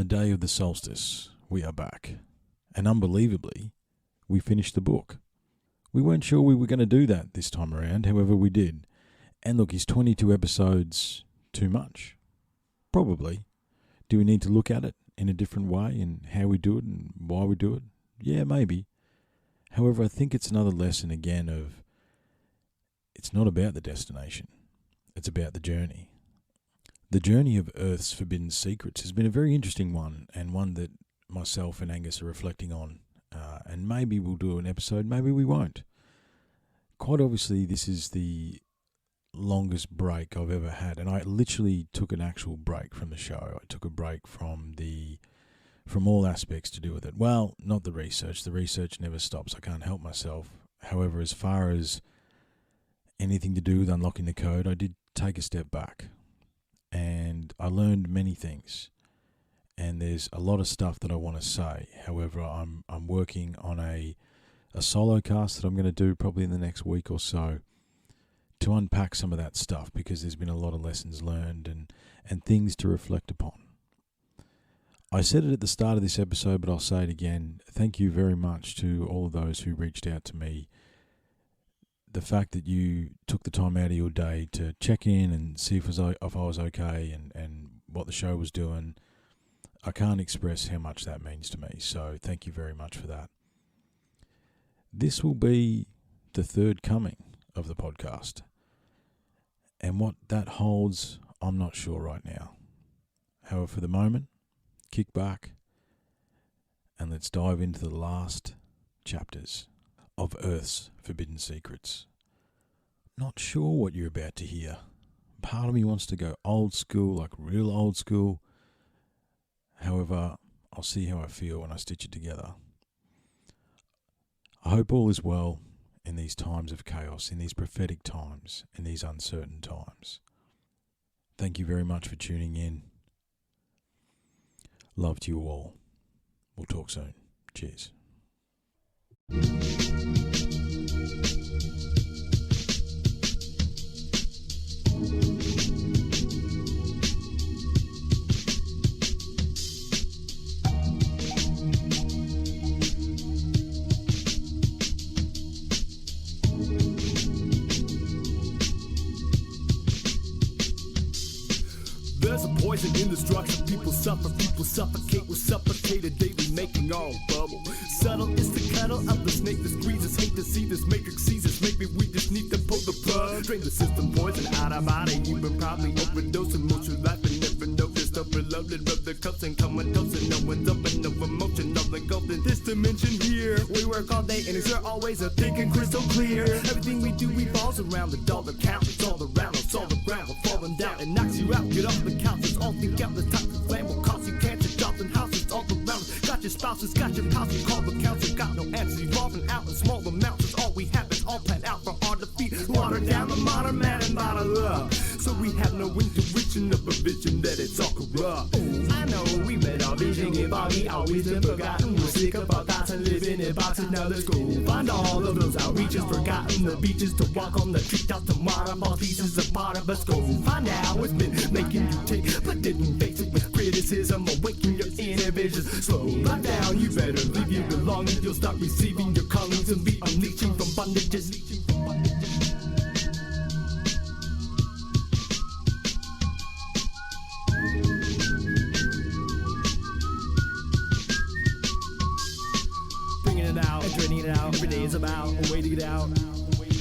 day of the solstice, we are back. And unbelievably, we finished the book. We weren't sure we were going to do that this time around, however we did. And look, is 22 episodes too much? Probably. Do we need to look at it in a different way and how we do it and why we do it? Yeah, maybe. However, I think it's another lesson again of it's not about the destination. It's about the journey. The journey of Earth's forbidden secrets has been a very interesting one, and one that myself and Angus are reflecting on. And maybe we'll do an episode, maybe we won't. Quite obviously, this is the longest break I've ever had, and I literally took an actual break from the show. I took a break from all aspects to do with it. Well, not the research. The research never stops. I can't help myself. However, as far as anything to do with unlocking the code, I did take a step back, and I learned many things. And there's a lot of stuff that I want to say. However, I'm working on a solo cast that I'm going to do probably in the next week or so to unpack some of that stuff, because there's been a lot of lessons learned and things to reflect upon. I said it at the start of this episode, but I'll say it again. Thank you very much to all of those who reached out to me. The fact that you took the time out of your day to check in and see if I was okay and what the show was doing, I can't express how much that means to me. So thank you very much for that. This will be the third coming of the podcast. And what that holds, I'm not sure right now. However, for the moment, kick back and let's dive into the last chapters of Earth's Forbidden Secrets. Not sure what you're about to hear. Part of me wants to go old school, like real old school. However, I'll see how I feel when I stitch it together. I hope all is well in these times of chaos, in these prophetic times, in these uncertain times. Thank you very much for tuning in. Love to you all. We'll talk soon. Cheers. There's a poison in the structure. People suffer, people suffocate. We're suffocated daily, making our own bubble. Subtle is the cuddle of the snake that squeezes. Hate to see this matrix seizes. Maybe we just need to pull the plug. Drain the system, poison out of body. You've been probably overdosing most of your life and never noticed. Overloaded, rub the cups and come and toast. And no one's open, no emotion, no engulfed in this dimension here. We work all day and it's always a thinking crystal clear. Everything we do revolves around the dollar count. It's all around us, all around. We're falling down. It knocks you out, get off the couch. It's all think out the top of flame will cost you cancer. Dropping houses all around us. Got your spouses, got your house. You call the council, got no answers. Evolving out in small amounts. It's all we have. It's all planned out for our defeat. Water down the modern man and bottle up. So we have no intuition of a vision that it's all corrupt. I know we read our vision, if we always been forgotten. We're sick of our thoughts and living in boxes. Now let's go find all of those outreaches, forgotten the beaches to walk on the treetops tomorrow. All pieces of part of us. Go find out what's been making you tick, but didn't face it with criticism. Awaken your inner visions. Slow life down. You better leave your belongings. You'll start receiving your callings and be unleashing from bondages. Draining it out, every day is about a way to get out.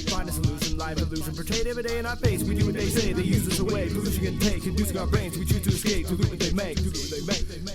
Find a solution, life illusion, portrayed every day in our face. We do what they say, they use us away. Pollution can take, inducing our brains. We choose to escape, to do what they make,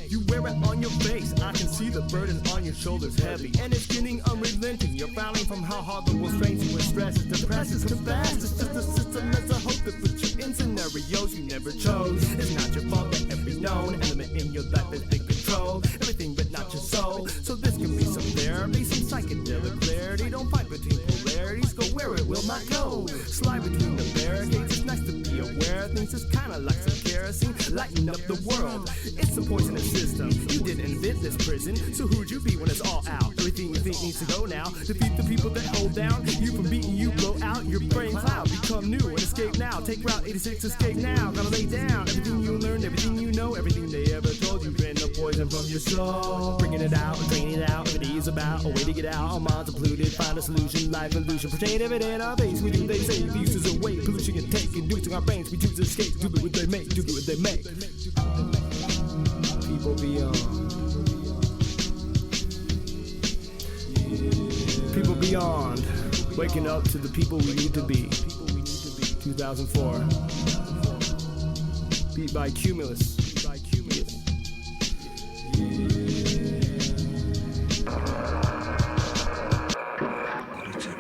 You wear it on your face, I can see the burden on your shoulders heavy. And it's getting unrelenting, you're frowning from how hard the world strains you. When stress is depresses, confess. It's just a system that's a hope that puts you in scenarios you never chose. It's not your fault that every known element in your life has been controlled. Everything but not your soul. So this can be some therapy, some psychedelic clarity. Don't fight between polarities, go where it will not go. Slide between the barricades, it's nice to be aware of things. It's kinda like some kerosene, lighten up the world. It's a poisonous system, you didn't invent this prison. So who'd you be when it's all out? Everything you think needs to go now. Defeat the people that hold down you from beating you, blow out out your brain cloud. Become new and escape now. Take Route 86, escape now. Gotta lay down everything you learned, everything you know, everything they ever told you. Been the poison from your soul. Bringing it out and draining it out. Every day is about a way to get out. Our minds are polluted. Find a solution. Life illusion. Pretend every day in our face. We do they say. The use is a way. Pollution can take. Inducing our brains. We choose to escape. Do what they make. Do what they make. People beyond. People beyond. Waking up to the people we need to be. 2004. Beat by Cumulus. It's a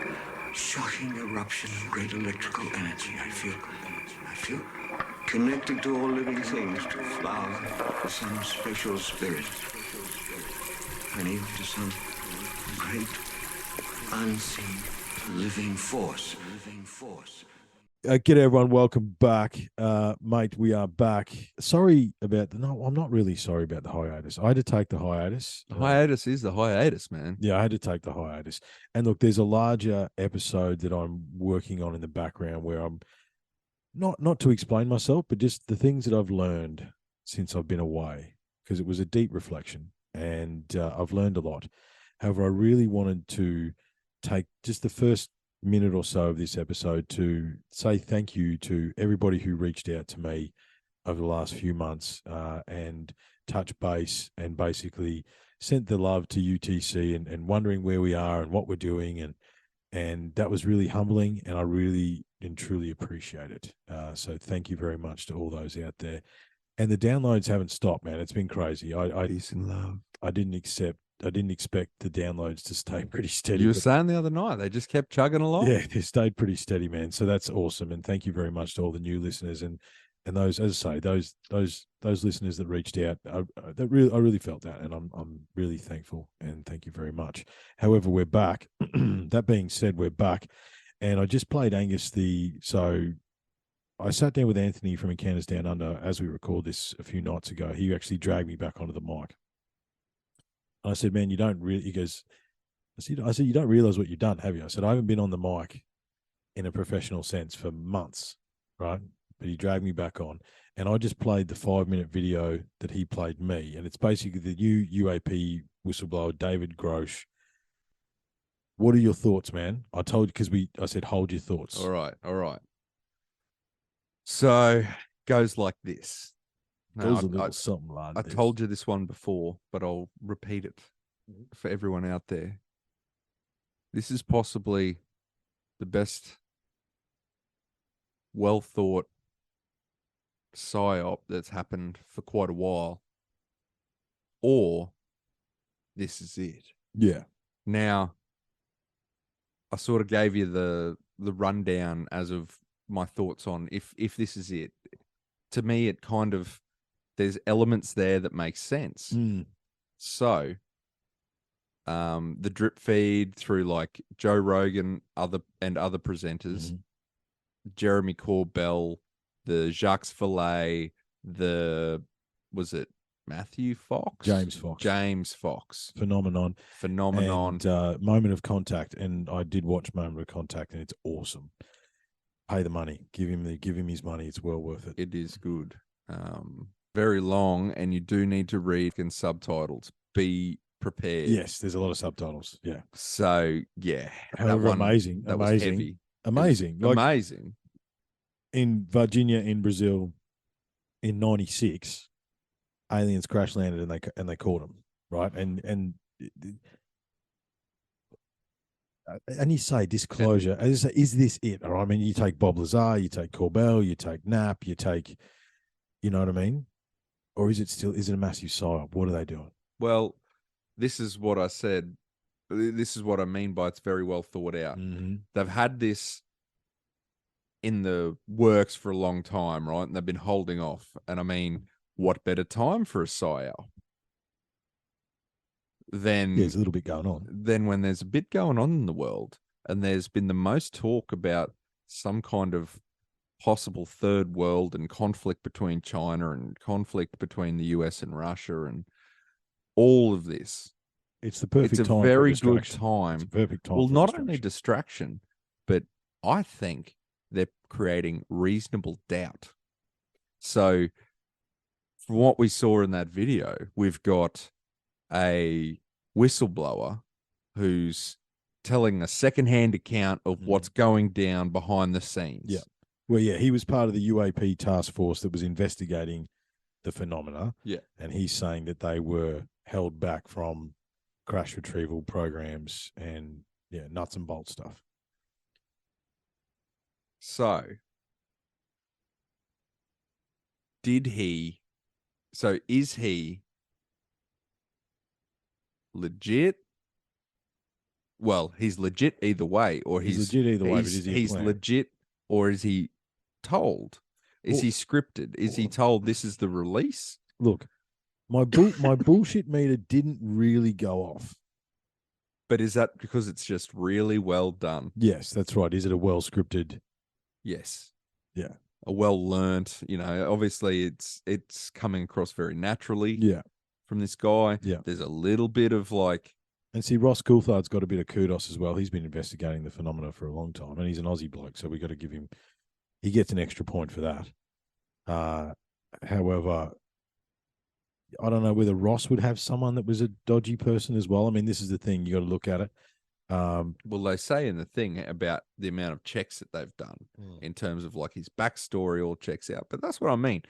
shocking eruption of great electrical energy. I feel connected to all living things, to flowers, to some special spirit, and even to some great unseen living force. G'day everyone, welcome back. Mate, we are back. Sorry about no, I'm not really sorry about the hiatus. I had to take the hiatus. The hiatus is the hiatus, man. Yeah, I had to take the hiatus. And look, there's a larger episode that I'm working on in the background where I'm not to explain myself, but just the things that I've learned since I've been away, because it was a deep reflection and I've learned a lot. However, I really wanted to take just the first minute or so of this episode to say thank you to everybody who reached out to me over the last few months and touch base and basically sent the love to UTC and wondering where we are and what we're doing. And that was really humbling, and I really and truly appreciate it. So thank you very much to all those out there. And the downloads haven't stopped, man. It's been crazy. Peace and love. I didn't expect the downloads to stay pretty steady. You were saying the other night, they just kept chugging along. Yeah, they stayed pretty steady, man. So that's awesome. And thank you very much to all the new listeners and those, as I say, those listeners that reached out. I really felt that, and I'm really thankful and thank you very much. However, we're back. That being said, we're back, and I just played Angus so I sat down with Anthony from Encounters Down Under as we recorded this a few nights ago. He actually dragged me back onto the mic. And I said, man, you don't really, he goes, I said, you don't realize what you've done, have you? I said, I haven't been on the mic in a professional sense for months, right? But he dragged me back on. And I just played the 5-minute video that he played me. And it's basically the new UAP whistleblower, David Grosh. What are your thoughts, man? I told you, because I said, hold your thoughts. All right. So goes like this. Now, Something like I this. told you this one before, but I'll repeat it for everyone out there. This is possibly the best, well thought psyop that's happened for quite a while, or this is it. Yeah. Now, I sort of gave you the rundown as of my thoughts on if this is it. To me, it kind of, there's elements there that make sense. So, the drip feed through like Joe Rogan, other presenters, Jeremy Corbell, the Jacques Vallée, was it Matthew Fox? James Fox. Phenomenon. And, Moment of Contact. And I did watch Moment of Contact, and it's awesome. Pay the money. Give him his money. It's well worth it. It is good. Very long, and you do need to read in subtitles. Be prepared. Yes, there's a lot of subtitles. Yeah. So yeah, However, amazing. Was heavy. Amazing. Amazing. In Virginia, in Brazil, in '96, aliens crash landed and they caught them, right? And you say disclosure. Is this it? Or I mean, you take Bob Lazar, you take Corbell, you take Knapp, you take, you know what I mean? Or is it a massive psyop? What are they doing? Well, this is what I said. This is what I mean by it's very well thought out. They've had this in the works for a long time, right? And they've been holding off. And I mean, what better time for a psyop than there's a little bit going on. Then when there's a bit going on in the world, and there's been the most talk about some kind of possible third world and conflict between China and conflict between the US and Russia and all of this. It's the perfect time. It's a very good time. It's a perfect time. Well, not only distraction, but I think they're creating reasonable doubt. So from what we saw in that video, we've got a whistleblower who's telling a secondhand account of what's going down behind the scenes. Yeah. Well, yeah, he was part of the UAP task force that was investigating the phenomena. Yeah. And he's saying that they were held back from crash retrieval programs and, yeah, nuts and bolts stuff. So, is he legit? Well, he's legit either way, or He's legit either way, but is he a he's plan? legit, or is he told? Is he scripted? Is he told this is the release? Look, my bullshit meter didn't really go off. But is that because it's just really well done? Yes, that's right. Is it a well scripted? Yes. Yeah. A well learnt, obviously it's coming across very naturally. Yeah. From this guy. Yeah. There's a little bit of like. And see, Ross Coulthard's got a bit of kudos as well. He's been investigating the phenomena for a long time, and he's an Aussie bloke, so we got to give him. He gets an extra point for that. However, I don't know whether Ross would have someone that was a dodgy person as well. I mean, this is the thing, you got to look at it. Well, they say in the thing about the amount of checks that they've done in terms of like his backstory all checks out. But that's what I mean.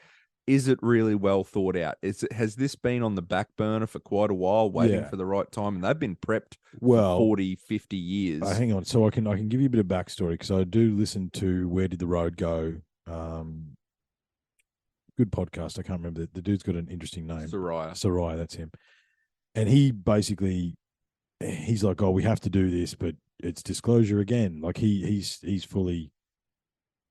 Is it really well thought out? Has this been on the back burner for quite a while, waiting for the right time? And they've been prepped for 40, 50 years. Hang on. So I can give you a bit of backstory because I do listen to Where Did the Road Go? Good podcast. I can't remember. The dude's got an interesting name. Sorry, that's him. And he basically, he's like, oh, we have to do this, but it's disclosure again. Like he's fully,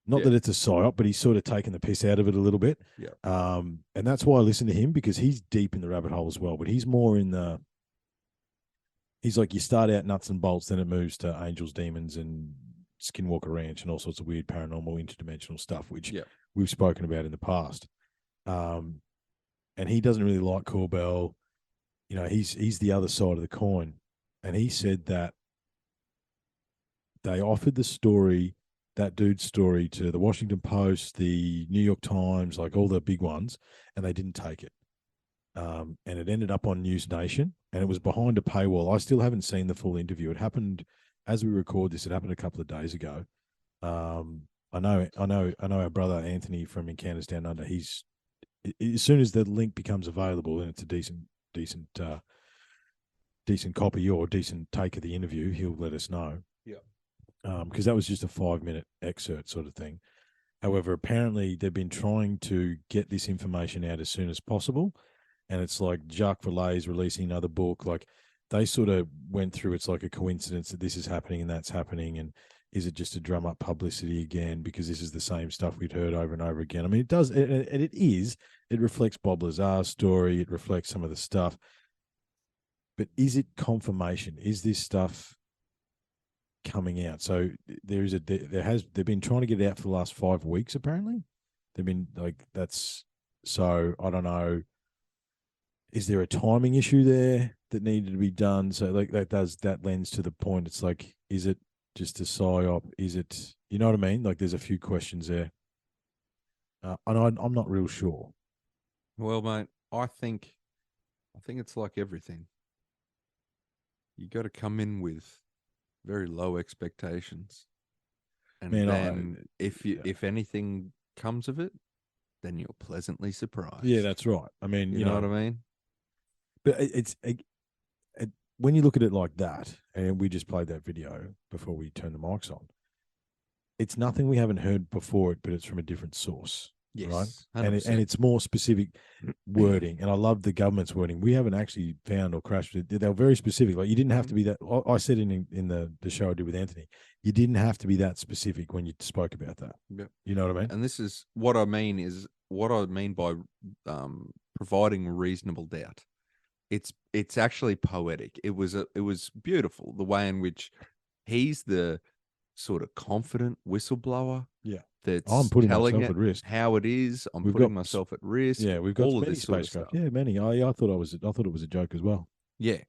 not that it's a psyop, but he's sort of taken the piss out of it a little bit. Yeah. And that's why I listen to him, because he's deep in the rabbit hole as well. But he's more in he's like, you start out nuts and bolts, then it moves to angels, demons, and Skinwalker Ranch and all sorts of weird paranormal interdimensional stuff, which we've spoken about in the past. And he doesn't really like Corbell. He's the other side of the coin. And he said that they offered that dude's story, to the Washington Post, the New York Times, like all the big ones, and they didn't take it. And it ended up on News Nation, and it was behind a paywall. I still haven't seen the full interview. It happened as we record this. It happened a couple of days ago. I know our brother Anthony from Encounters Down Under. He's, as soon as the link becomes available and it's a decent copy or decent take of the interview, he'll let us know. Yeah. Because that was just a 5-minute excerpt sort of thing. However, apparently they've been trying to get this information out as soon as possible. And it's like Jacques Vallée's releasing another book. Like they sort of went through, it's like a coincidence that this is happening and that's happening. And is it just to drum up publicity again? Because this is the same stuff we'd heard over and over again. I mean, it does, and it is. It reflects Bob Lazar's story. It reflects some of the stuff. But is it confirmation? Is this stuff coming out? So they've been trying to get it out for the last 5 weeks. Apparently, they've been like that's. So I don't know. Is there a timing issue there that needed to be done? So like that lends to the point. It's like, is it just a psyop? Is it, you know what I mean? Like there's a few questions there. And I'm not real sure. Well, mate, I think it's like everything. You got to come in with very low expectations, and then if anything comes of it, then you're pleasantly surprised. Yeah, that's right. I mean, you know what I mean. But it's when you look at it like that, and we just played that video before we turned the mics on. It's nothing we haven't heard before it, but it's from a different source. Yes, right? And it's more specific wording. And I love the government's wording. We haven't actually found or crashed it. They were very specific. Like you didn't have to be that. I said in the show I did with Anthony, you didn't have to be that specific when you spoke about that. Yeah. You know what I mean? And this is what I mean by providing reasonable doubt. It's actually poetic. It was beautiful the way in which he's the sort of confident whistleblower. Yeah. I'm putting myself at risk. How it is. I'm putting myself at risk. Yeah, we've got all of many this sort of spacecraft. stuff. Yeah, many. I thought it was a joke as well. Yeah.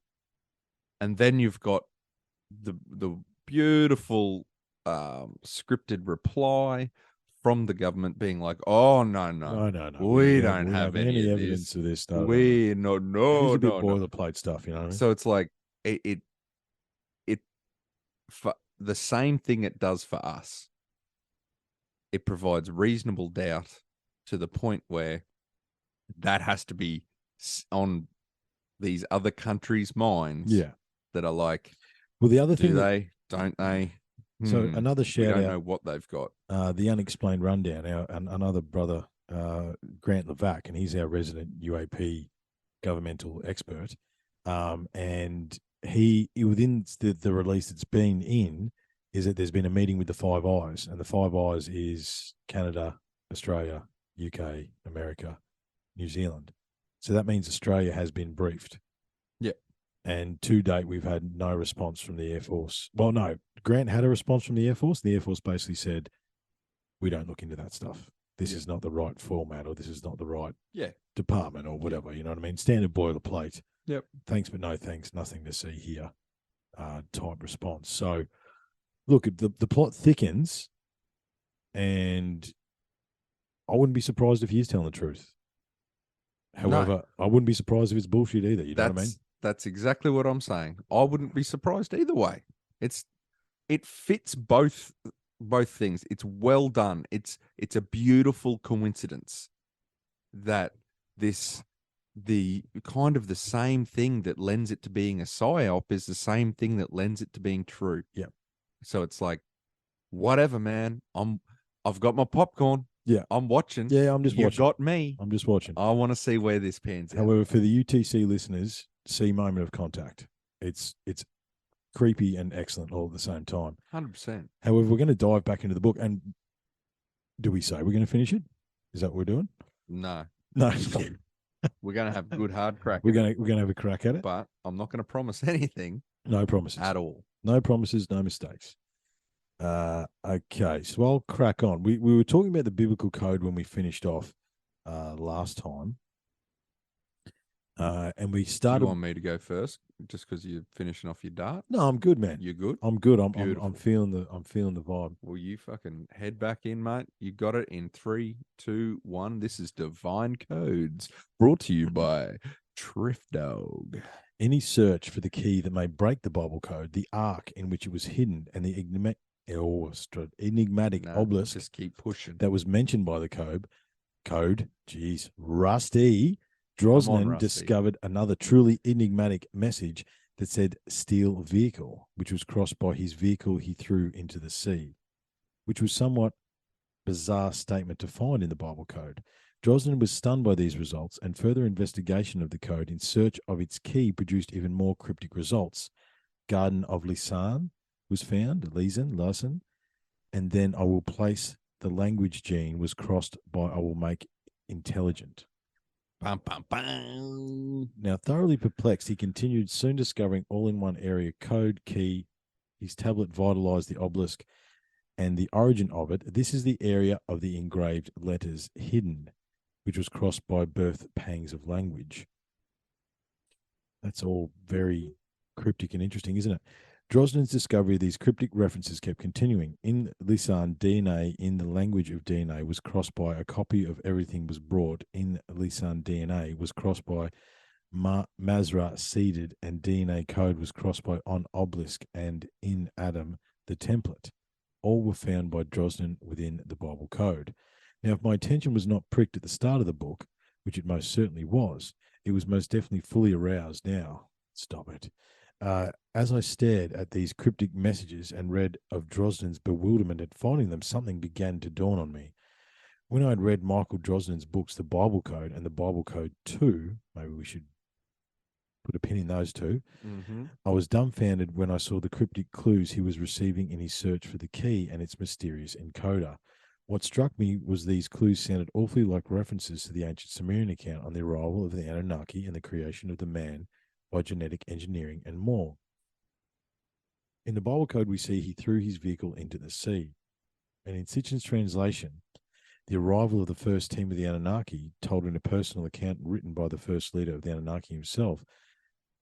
And then you've got the beautiful scripted reply from the government being like, "Oh no, No. we don't have any of evidence this. of this. We no, It is no, a bit no, no." boilerplate stuff, you know what I mean? So it's like it for the same thing it does for us. It provides reasonable doubt to the point where that has to be on these other countries' minds. Yeah. That are like, Well, the other do thing, they? Don't they? so another We shout don't out, know what they've got. the Unexplained Rundown, another brother, Grant Levac, and he's our resident UAP governmental expert. And he within the release that's been in is that there's been a meeting with the Five Eyes, and the Five Eyes is Canada, Australia, UK, America, New Zealand. So that means Australia has been briefed. Yeah. And to date, we've had no response from the Air Force. Well, no, Grant had a response from the Air Force. The Air Force basically said, we don't look into that stuff. This is not the right format, or this is not the right department, or whatever. You know what I mean? Standard boilerplate. Yep. Thanks, but no thanks. Nothing to see here type response. So, look, the plot thickens, and I wouldn't be surprised if he is telling the truth. However, I wouldn't be surprised if it's bullshit either. You know what I mean? That's exactly what I'm saying. I wouldn't be surprised either way. It fits both things. It's well done. It's a beautiful coincidence that the kind of the same thing that lends it to being a psyop is the same thing that lends it to being true. Yeah. So it's like, whatever, man. I've got my popcorn. Yeah. I'm watching. Yeah, I'm just you watching. got me. I'm just watching. I want to see where this pans out. However, for the UTC listeners, see Moment of Contact. It's creepy and excellent all at the same time. 100%. However, we're going to dive back into the book. And do we say we're going to finish it? Is that what we're doing? No. No. We're going to have a good hard crack. We're going to have a crack at it. But I'm not going to promise anything. No promises. At all. No promises, no mistakes. Okay, so I'll crack on. We were talking about the biblical code when we finished off last time. And we started. Do you want me to go first, just because you're finishing off your dart? No, I'm good, man. You're good. I'm good. I'm Beautiful. feeling the vibe. Well, you fucking head back in, mate. You got it in 3, 2, 1. This is Divine Codes, brought to you by Triff Dog. Any search for the key that may break the Bible code, the ark in which it was hidden, and the enigmatic obelisk just keep pushing. that was mentioned by the code. Geez, Rusty. Drosnin discovered another truly enigmatic message that said "steel vehicle," which was crossed by his vehicle he threw into the sea, which was somewhat bizarre statement to find in the Bible code. Drosnin was stunned by these results, and further investigation of the code in search of its key produced even more cryptic results. Garden of Lisan was found, Lisan, and then I will place the language gene was crossed by I will make intelligent. Bum, bum, bum. Now, thoroughly perplexed, he continued, soon discovering all in one area code, key. His tablet vitalized the obelisk and the origin of it. This is the area of the engraved letters hidden, which was crossed by birth pangs of language. That's all very cryptic and interesting, isn't it? Drosnin's discovery of these cryptic references kept continuing. In Lisan, DNA in the language of DNA was crossed by a copy of Everything Was Brought. In Lisan, DNA was crossed by Mazra seeded, and DNA code was crossed by On Obelisk, and in Adam, the template. All were found by Drosnin within the Bible code. Now, if my attention was not pricked at the start of the book, which it most certainly was, it was most definitely fully aroused now. Stop it. As I stared at these cryptic messages and read of Drosnin's bewilderment at finding them, something began to dawn on me. When I had read Michael Drosnin's books, The Bible Code and The Bible Code 2, maybe we should put a pin in those two, I was dumbfounded when I saw the cryptic clues he was receiving in his search for the key and its mysterious encoder. What struck me was these clues sounded awfully like references to the ancient Sumerian account on the arrival of the Anunnaki and the creation of the man by genetic engineering and more. In the Bible code, we see he threw his vehicle into the sea. And in Sitchin's translation, the arrival of the first team of the Anunnaki, told in a personal account written by the first leader of the Anunnaki himself,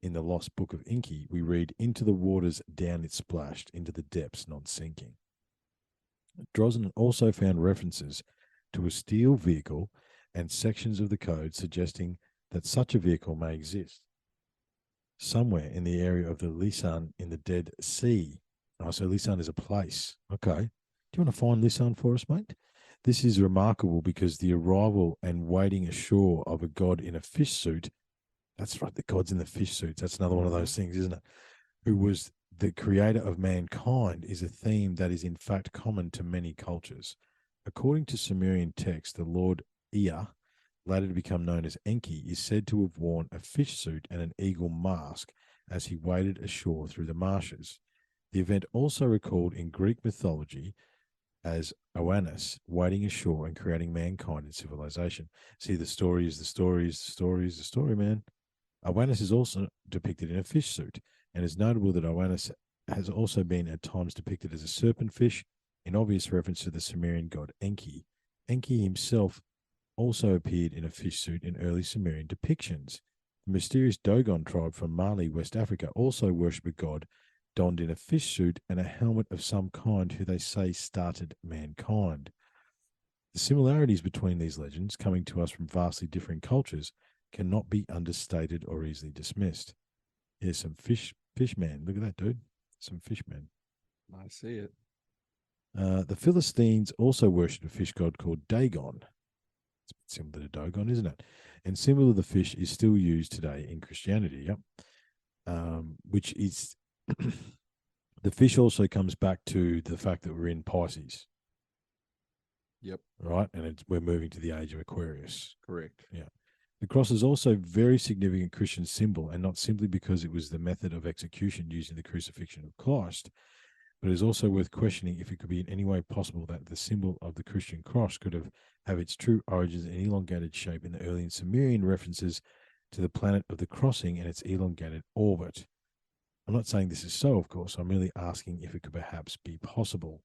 in the lost book of Inki, we read, "Into the waters down it splashed, into the depths not sinking." Drosnin also found references to a steel vehicle and sections of the code suggesting that such a vehicle may exist somewhere in the area of the Lisan in the Dead Sea. Oh, so Lisan is a place. Okay. Do you want to find Lisan for us, mate? This is remarkable because the arrival and wading ashore of a god in a fish suit, that's right, the gods in the fish suits, that's another one of those things, isn't it? Who was the creator of mankind, is a theme that is in fact common to many cultures. According to Sumerian texts, the lord Ea, later to become known as Enki, is said to have worn a fish suit and an eagle mask as he waded ashore through the marshes. The event also recalled in Greek mythology as Oannes wading ashore and creating mankind and civilization. See, the story is the story is the story is the story, man. Oannes is also depicted in a fish suit, and it's notable that Oannes has also been at times depicted as a serpent fish, in obvious reference to the Sumerian god Enki. Enki himself also appeared in a fish suit in early Sumerian depictions. The mysterious Dogon tribe from Mali, West Africa, also worship a god donned in a fish suit and a helmet of some kind who they say started mankind. The similarities between these legends, coming to us from vastly different cultures, cannot be understated or easily dismissed. Here's some fishman. Look at that, dude. Some fishmen. I see it. The Philistines also worshipped a fish god called Dagon. It's similar to Dogon, isn't it? And symbol of the fish is still used today in Christianity. Yep. Which is the fish also comes back to the fact that we're in Pisces. Yep. Right, and we're moving to the age of Aquarius. Correct. Yeah. The cross is also a very significant Christian symbol, and not simply because it was the method of execution used in the crucifixion of Christ, but it is also worth questioning if it could be in any way possible that the symbol of the Christian cross could have its true origins in elongated shape in the early Sumerian references to the planet of the crossing and its elongated orbit. I'm not saying this is so, of course. I'm merely asking if it could perhaps be possible.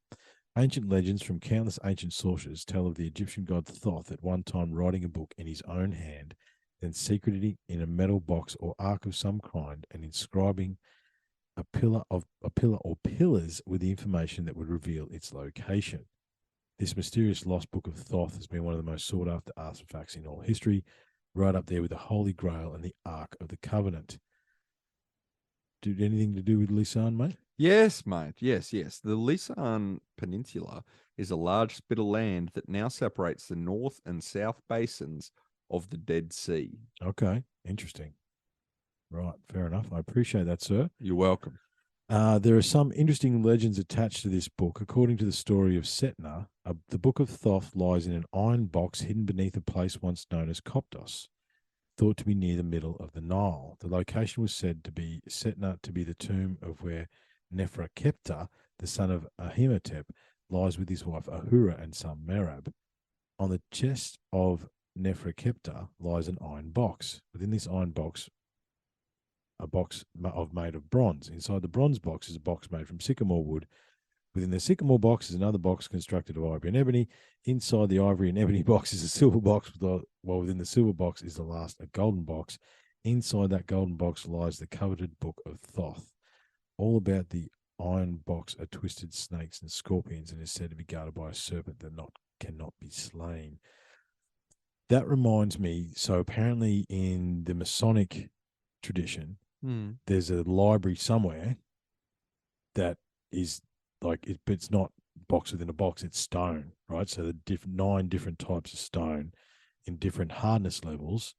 Ancient legends from countless ancient sources tell of the Egyptian god Thoth at one time writing a book in his own hand, then secreting it in a metal box or ark of some kind, and inscribing a pillar or pillars with the information that would reveal its location. This mysterious lost book of Thoth has been one of the most sought after artifacts in all history, right up there with the Holy Grail and the Ark of the Covenant. Did anything to do with Lisan, mate? Yes, mate. Yes, yes. The Lisan Peninsula is a large spit of land that now separates the north and south basins of the Dead Sea. Okay, interesting. Right, fair enough. I appreciate that, sir. You're welcome. There are some interesting legends attached to this book. According to the story of Setna, the Book of Thoth lies in an iron box hidden beneath a place once known as Coptos, thought to be near the middle of the Nile. The location was said to be Setna to be the tomb of where Neferkepta, the son of Ahimotep, lies with his wife Ahura and son Merab. On the chest of Neferkepta lies an iron box. Within this iron box, a box made of bronze. Inside the bronze box is a box made from sycamore wood. Within the sycamore box is another box constructed of ivory and ebony. Inside the ivory and ebony box is a silver box, while within the silver box is the last, a golden box. Inside that golden box lies the coveted book of Thoth. All about the iron box are twisted snakes and scorpions, and is said to be guarded by a serpent that cannot be slain. That reminds me, so apparently in the Masonic tradition, there's a library somewhere that is like it, but it's not box within a box, it's stone, right? So the 9 different types of stone in different hardness levels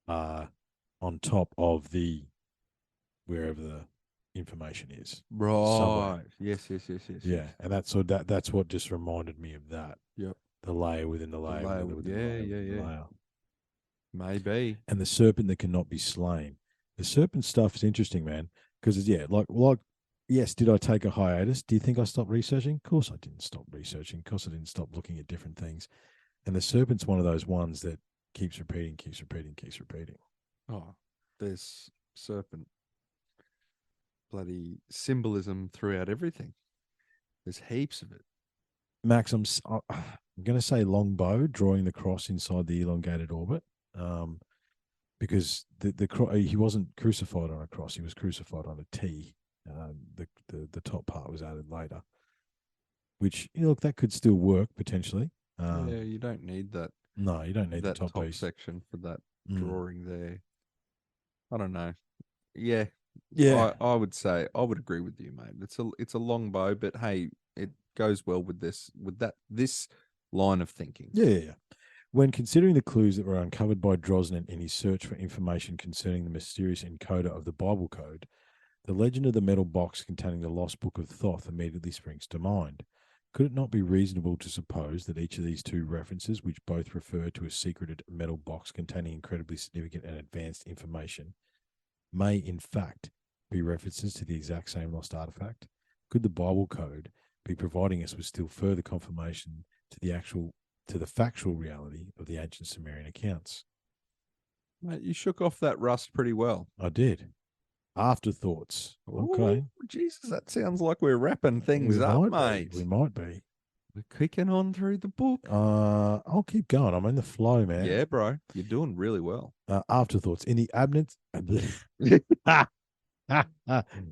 are on top of the wherever the information is. Right. Somewhere. Yes. Yeah, and that's what just reminded me of that. Yep. The layer within the layer, layer within the yeah, layer, yeah, within the yeah. layer. Maybe. And the serpent that cannot be slain. The serpent stuff is interesting, man, because like yes, did I take a hiatus? Do you think I stopped researching? Of course I didn't stop researching. Of course I didn't stop looking at different things. And the serpent's one of those ones that keeps repeating. Oh, there's serpent bloody symbolism throughout everything. There's heaps of it. Max, I'm going to say longbow, drawing the cross inside the elongated orbit, because he wasn't crucified on a cross; he was crucified on a T. The top part was added later. which, look, that could still work potentially. Yeah, you don't need that No, you don't need the that top top piece. section for that Mm. drawing there. I don't know. Yeah, Yeah. I would say I would agree with you, mate. It's a long bow, but hey, it goes well with this line of thinking. Yeah. When considering the clues that were uncovered by Drosnin in his search for information concerning the mysterious encoder of the Bible code, the legend of the metal box containing the lost book of Thoth immediately springs to mind. Could it not be reasonable to suppose that each of these two references, which both refer to a secreted metal box containing incredibly significant and advanced information, may in fact be references to the exact same lost artifact? Could the Bible code be providing us with still further confirmation to the factual reality of the ancient Sumerian accounts? Mate, you shook off that rust pretty well. I did. Afterthoughts. Okay. Oh, Jesus, that sounds like we're wrapping things We up, might mate. be. We might be. We're kicking on through the book. I'll keep going. I'm in the flow, man. Yeah, bro, you're doing really well. Afterthoughts. In the absence. there you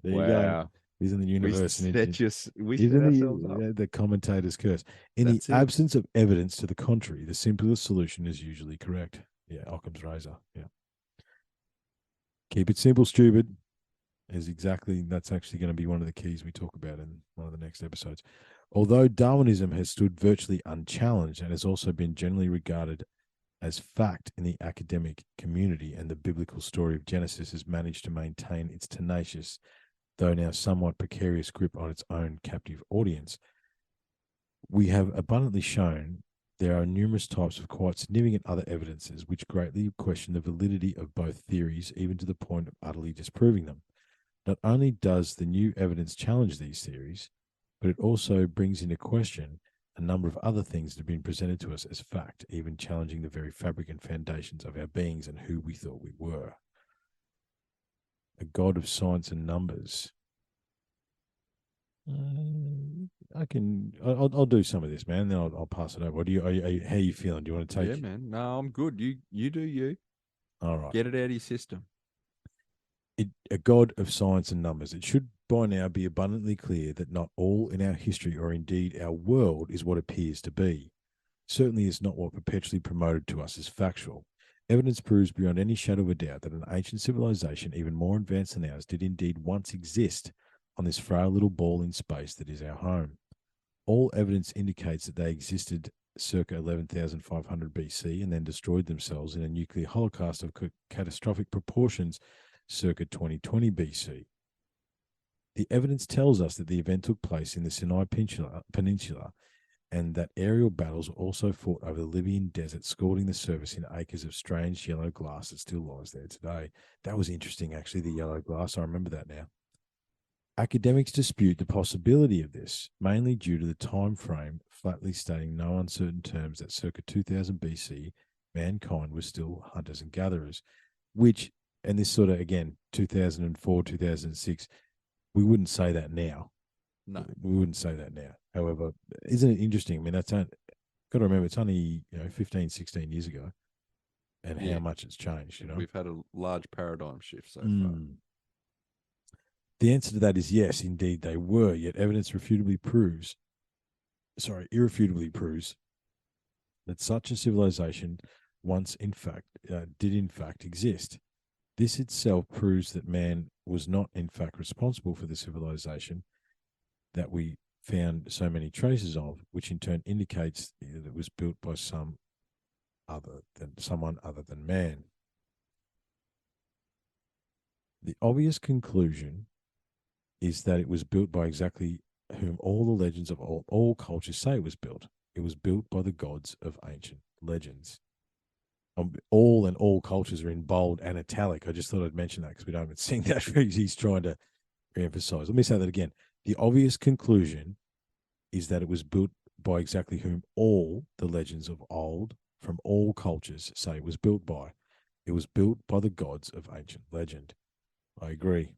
go. He's in the universe. We He's set in ourselves up. the commentator's curse. In That's the it. absence of evidence to the contrary, the simplest solution is usually correct. Yeah, Occam's razor. Yeah. Keep it simple, stupid. That's actually going to be one of the keys we talk about in one of the next episodes. Although Darwinism has stood virtually unchallenged and has also been generally regarded as fact in the academic community, and the biblical story of Genesis has managed to maintain its tenacious, though now somewhat precarious, grip on its own captive audience, we have abundantly shown there are numerous types of quite significant other evidences which greatly question the validity of both theories, even to the point of utterly disproving them. Not only does the new evidence challenge these theories, but it also brings into question a number of other things that have been presented to us as fact, even challenging the very fabric and foundations of our beings and who we thought we were. A god of science and numbers. I'll do some of this, man. Then I'll pass it over. How are you feeling? Do you want to take? Yeah, man. No, I'm good. You do you. All right. Get it out of your system. A god of science and numbers. It should by now be abundantly clear that not all in our history, or indeed our world, is what appears to be. Certainly is not what perpetually promoted to us as factual. Evidence proves beyond any shadow of a doubt that an ancient civilization, even more advanced than ours, did indeed once exist on this frail little ball in space that is our home. All evidence indicates that they existed circa 11,500 BC and then destroyed themselves in a nuclear holocaust of catastrophic proportions circa 2020 BC. The evidence tells us that the event took place in the Sinai Peninsula, and that aerial battles were also fought over the Libyan desert, scalding the surface in acres of strange yellow glass that still lies there today. That was interesting, actually, the yellow glass. I remember that now. Academics dispute the possibility of this, mainly due to the time frame, flatly stating no uncertain terms that circa 2000 BC, mankind was still hunters and gatherers, which, and this sort of, again, 2004, 2006, we wouldn't say that now. No, we wouldn't say that now. However, isn't it interesting? I mean, got to remember, it's only 15, 16 years ago, and how much it's changed. We've had a large paradigm shift so far. The answer to that is yes, indeed they were. Yet evidence irrefutably proves that such a civilization once, did in fact exist. This itself proves that man was not in fact responsible for the civilization that we found so many traces of, which in turn indicates that it was built by someone other than man. The obvious conclusion is that it was built by exactly whom all the legends of all cultures say it was built. It was built by the gods of ancient legends. All cultures are in bold and italic. I just thought I'd mention that because we don't even sing that. He's trying to re-emphasize. Let me say that again. The obvious conclusion is that it was built by exactly whom all the legends of old from all cultures say it was built by. It was built by the gods of ancient legend. I agree.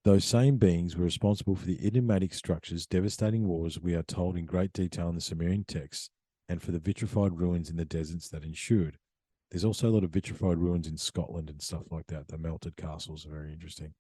Those same beings were responsible for the enigmatic structures, devastating wars we are told in great detail in the Sumerian texts, and for the vitrified ruins in the deserts that ensued. There's also a lot of vitrified ruins in Scotland and stuff like that. The melted castles are very interesting.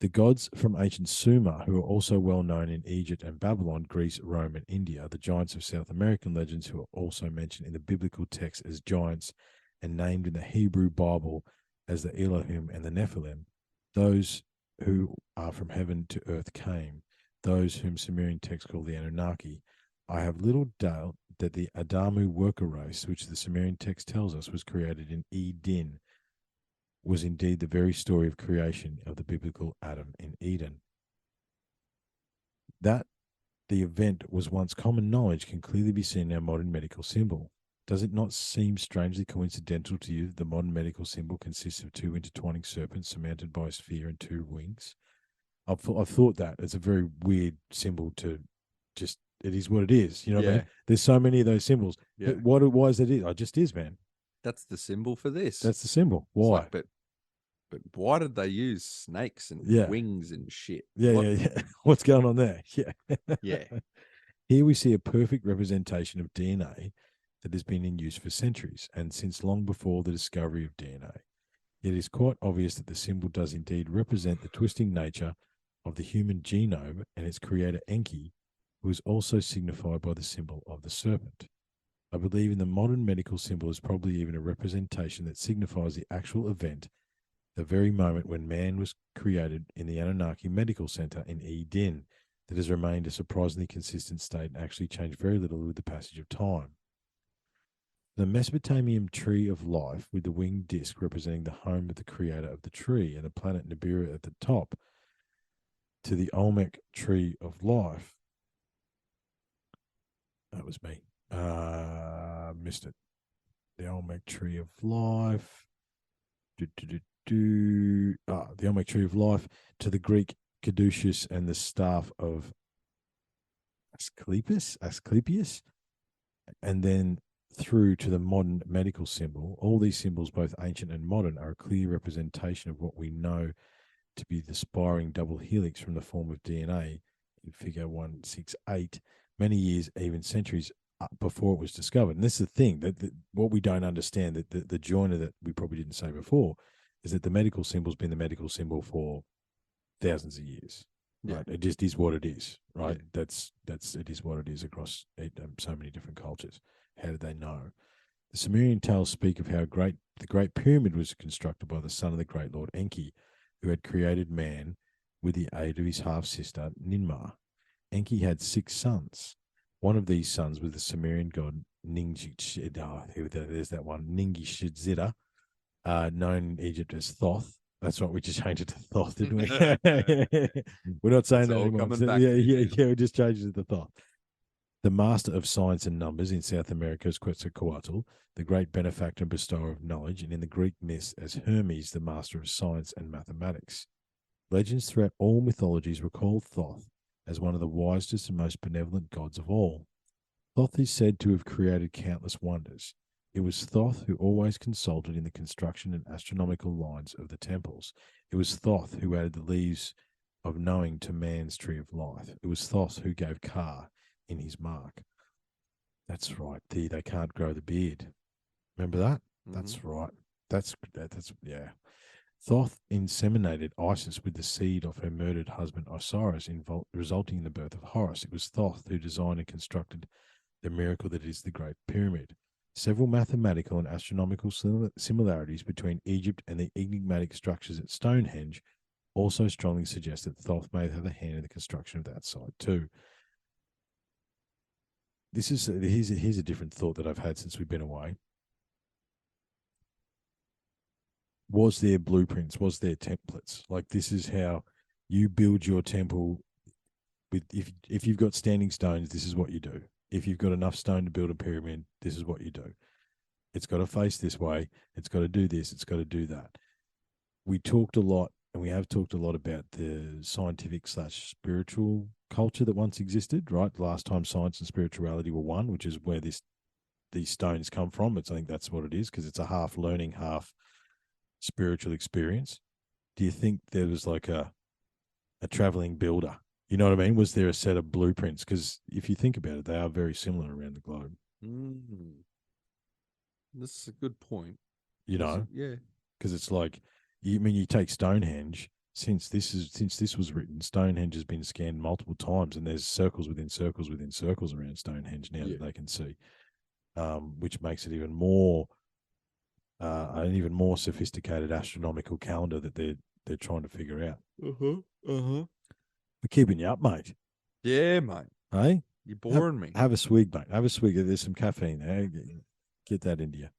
The gods from ancient Sumer, who are also well known in Egypt and Babylon, Greece, Rome, and India, the giants of South American legends, who are also mentioned in the biblical text as giants and named in the Hebrew Bible as the Elohim and the Nephilim, those who are from heaven to earth came, those whom Sumerian texts call the Anunnaki. I have little doubt that the Adamu worker race, which the Sumerian text tells us was created in Eden, was indeed the very story of creation of the biblical Adam in Eden. That the event was once common knowledge can clearly be seen in our modern medical symbol. Does it not seem strangely coincidental to you that the modern medical symbol consists of two intertwining serpents surmounted by a sphere and two wings? I've thought that it's a very weird symbol to just, it is what it is. You know what I Yeah. mean? There's so many of those symbols. Yeah. But why is that it? It just is, man. That's the symbol for this. That's the symbol. It's Why? like, but why did they use snakes and Yeah. wings and shit? Yeah, What? yeah. What's going on there? Yeah. Yeah. Here we see a perfect representation of DNA that has been in use for centuries and since long before the discovery of DNA. It is quite obvious that the symbol does indeed represent the twisting nature of the human genome and its creator Enki, who is also signified by the symbol of the serpent. I believe in the modern medical symbol is probably even a representation that signifies the actual event, the very moment when man was created in the Anunnaki Medical Center in Eden, that has remained a surprisingly consistent state and actually changed very little with the passage of time. The Mesopotamian tree of life, with the winged disc representing the home of the creator of the tree and the planet Nibiru at the top, to the Olmec tree of life. That was me. Missed it. The Olmec tree of life. The Olmec tree of life, to the Greek caduceus and the staff of Asclepius, and then through to the modern medical symbol. All these symbols, both ancient and modern, are a clear representation of what we know to be the spiring double helix from the form of DNA in figure 168, many years, even centuries before it was discovered. And this is the thing, that what we don't understand, that the joiner that we probably didn't say before, is that the medical symbol's been the medical symbol for thousands of years. Right, it just is what it is. Right, that's it is what it is across so many different cultures. How did they know? The Sumerian tales speak of how the Great Pyramid was constructed by the son of the great Lord Enki, who had created man with the aid of his half sister Ninmah. Enki had 6 sons. One of these sons was the Sumerian god there's that one, Ningishzida, known in Egypt as Thoth. That's right, we just changed it to Thoth, didn't we? We're not saying It's that all anymore. coming back to me now. We just changed it to Thoth. The master of science and numbers in South America is Quetzalcoatl, the great benefactor and bestower of knowledge, and in the Greek myths as Hermes, the master of science and mathematics. Legends throughout all mythologies recall Thoth as one of the wisest and most benevolent gods of all. Thoth is said to have created countless wonders. It was Thoth who always consulted in the construction and astronomical lines of the temples. It was Thoth who added the leaves of knowing to man's tree of life. It was Thoth who gave Ka in his mark. That's right. They can't grow the beard. Remember that? That's right. That's yeah. Thoth inseminated Isis with the seed of her murdered husband Osiris, resulting in the birth of Horus. It was Thoth who designed and constructed the miracle that is the Great Pyramid. Several mathematical and astronomical similarities between Egypt and the enigmatic structures at Stonehenge also strongly suggest that Thoth may have had a hand in the construction of that site too. Here's a different thought that I've had since we've been away. Was there blueprints? Was there templates? Like, this is how you build your temple. With if you've got standing stones, this is what you do. If you've got enough stone to build a pyramid, this is what you do. It's got to face this way. It's got to do this. It's got to do that. We talked a lot, and we have talked a lot about the scientific / spiritual culture that once existed, right? Last time science and spirituality were one, which is where these stones come from. I think that's what it is, because it's a half learning, half spiritual experience. Do you think there was like a traveling builder? You know what I mean? Was there a set of blueprints? Because if you think about it, they are very similar around the globe. This is a good point. You know? Yeah. Because it's like, you take Stonehenge. since this was written, Stonehenge has been scanned multiple times, and there's circles within circles within circles around Stonehenge now that they can see, which makes it even more an even more sophisticated astronomical calendar that they're trying to figure out. We're keeping you up, mate. Yeah, mate. Hey, You're boring me. Have a swig, mate. Have a swig. There's some caffeine there. Get that into you.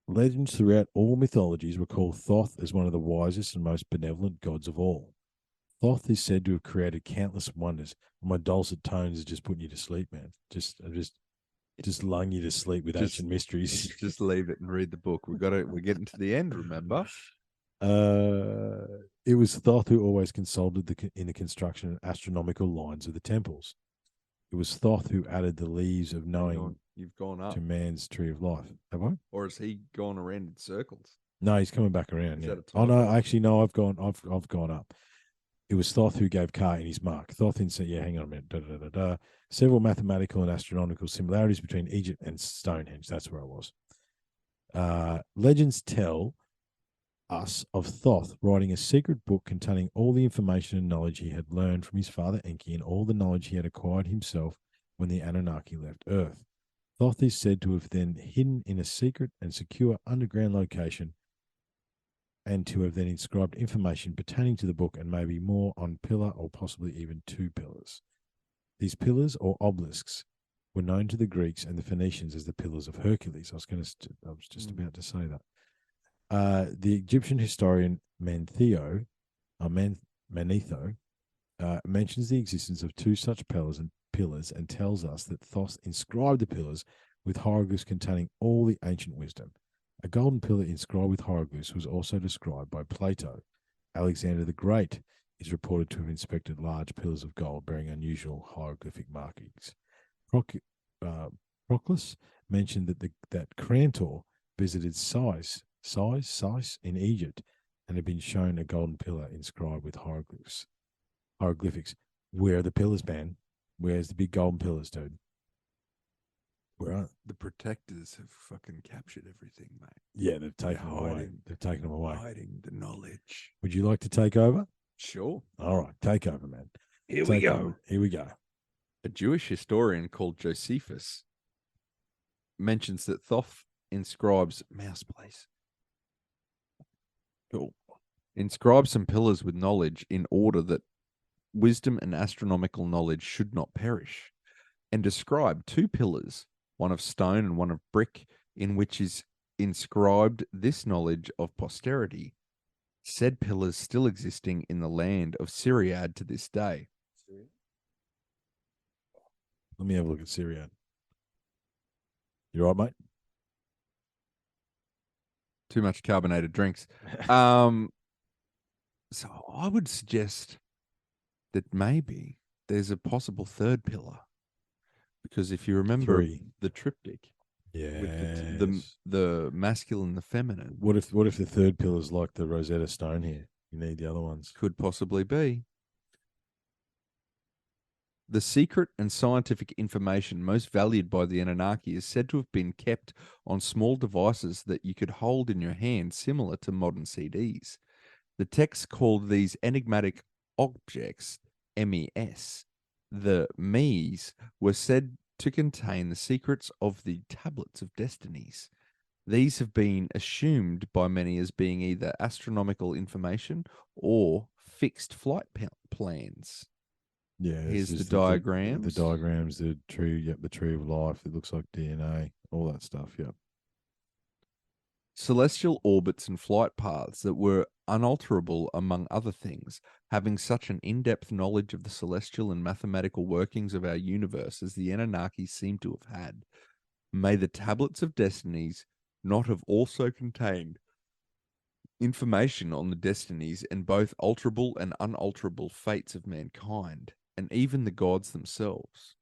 Legends throughout all mythologies recall Thoth as one of the wisest and most benevolent gods of all. Thoth is said to have created countless wonders. My dulcet tones is just putting you to sleep, man. Just lulling you to sleep with ancient mysteries. Just leave it and read the book. We're getting to the end, remember? It was Thoth who always consulted in the construction and astronomical lines of the temples. It was Thoth who added the leaves of knowing You've gone up. to man's tree of life. Have I? Or has he gone around in circles? No, he's coming back around. Is Yeah. that a Oh no, typo? actually no, I've gone up. It was Thoth who gave Ka in his mark. Thoth said, yeah, hang on a minute. Da, da, da, da. Several mathematical and astronomical similarities between Egypt and Stonehenge. That's where I was. Legends tell us of Thoth writing a secret book containing all the information and knowledge he had learned from his father Enki and all the knowledge he had acquired himself when the Anunnaki left Earth. Thoth is said to have then hidden in a secret and secure underground location and to have then inscribed information pertaining to the book and maybe more on pillar or possibly even two pillars. These pillars or obelisks were known to the Greeks and the Phoenicians as the pillars of Hercules. I was just about to say that. The Egyptian historian Manetho mentions the existence of two such pillars and tells us that Thoth inscribed the pillars with hieroglyphs containing all the ancient wisdom. A golden pillar inscribed with hieroglyphs was also described by Plato. Alexander the Great is reported to have inspected large pillars of gold bearing unusual hieroglyphic markings. Proclus mentioned that Crantor visited Sais in Egypt and had been shown a golden pillar inscribed with hieroglyphs. Where are the pillars, man? Where's the big golden pillars, dude? Where are The protectors have fucking captured everything, mate. Yeah, they've taken them away. They've taken them away. Hiding the knowledge. Would you like to take over? Sure. All right, take over, man. Here we go. Here we go. A Jewish historian called Josephus mentions that Thoth inscribes inscribes some pillars with knowledge in order that wisdom and astronomical knowledge should not perish, and described two pillars, one of stone and one of brick, in which is inscribed this knowledge of posterity, said pillars still existing in the land of Syriad to this day. Let me have a look at Syriad. You all right, mate? Too much carbonated drinks. So I would suggest that maybe there's a possible third pillar. Because if you remember the triptych, with the masculine, the feminine. What if the third pillar is like the Rosetta Stone here? You need the other ones. Could possibly be. The secret and scientific information most valued by the Anunnaki is said to have been kept on small devices that you could hold in your hand, similar to modern CDs. The texts called these enigmatic objects MES. The MEs were said to contain the secrets of the tablets of destinies. These have been assumed by many as being either astronomical information or fixed flight plans. Yeah, here's the diagrams. The diagrams, the tree, the tree of life. It looks like DNA, all that stuff. Yep. Celestial orbits and flight paths that were unalterable, among other things, having such an in-depth knowledge of the celestial and mathematical workings of our universe as the Anunnaki seem to have had. May the tablets of destinies not have also contained information on the destinies and both alterable and unalterable fates of mankind, and even the gods themselves.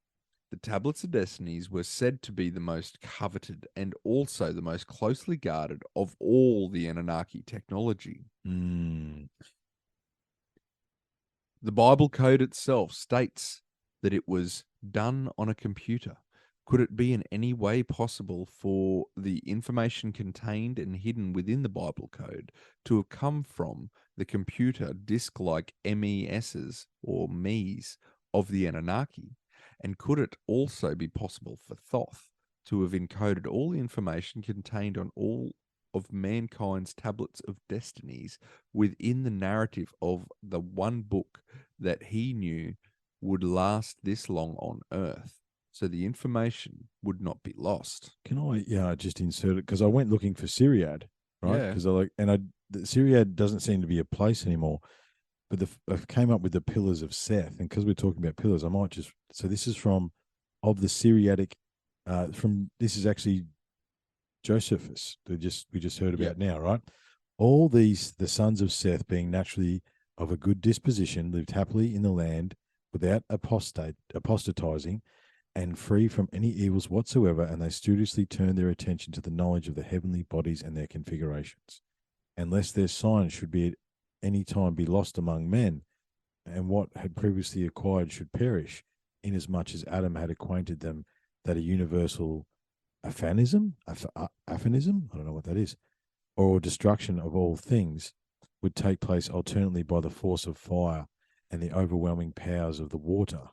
The tablets of destinies were said to be the most coveted and also the most closely guarded of all the Anunnaki technology. The Bible code itself states that it was done on a computer. Could it be in any way possible for the information contained and hidden within the Bible code to have come from the computer disk-like MESs or MEs of the Anunnaki? And could it also be possible for Thoth to have encoded all the information contained on all of mankind's tablets of destinies within the narrative of the one book that he knew would last this long on Earth, so the information would not be lost? Can I, just insert it? Because I went looking for Syriad, right? Yeah. Because the Syriad doesn't seem to be a place anymore. But I came up with the pillars of Seth. And because we're talking about pillars, I might just, so this is from, of the Syriatic, this is actually Josephus, we just heard about now, right? All these, the sons of Seth, being naturally of a good disposition, lived happily in the land without apostatizing and free from any evils whatsoever, and they studiously turned their attention to the knowledge of the heavenly bodies and their configurations. Unless their signs should be at any time be lost among men, and what had previously acquired should perish, inasmuch as Adam had acquainted them that a universal aphanism, I don't know what that is, or destruction of all things would take place alternately by the force of fire and the overwhelming powers of the water.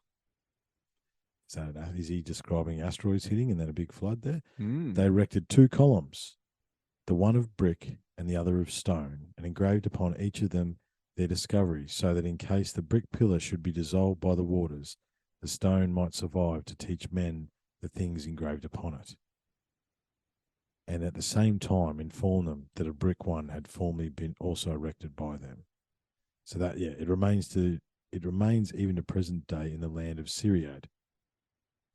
So is he describing asteroids hitting and then a big flood there? They erected 2 columns, the one of brick and the other of stone, and engraved upon each of them their discoveries, so that in case the brick pillar should be dissolved by the waters, the stone might survive to teach men the things engraved upon it. And at the same time inform them that a brick one had formerly been also erected by them. So that, it remains even to present day in the land of Syriad.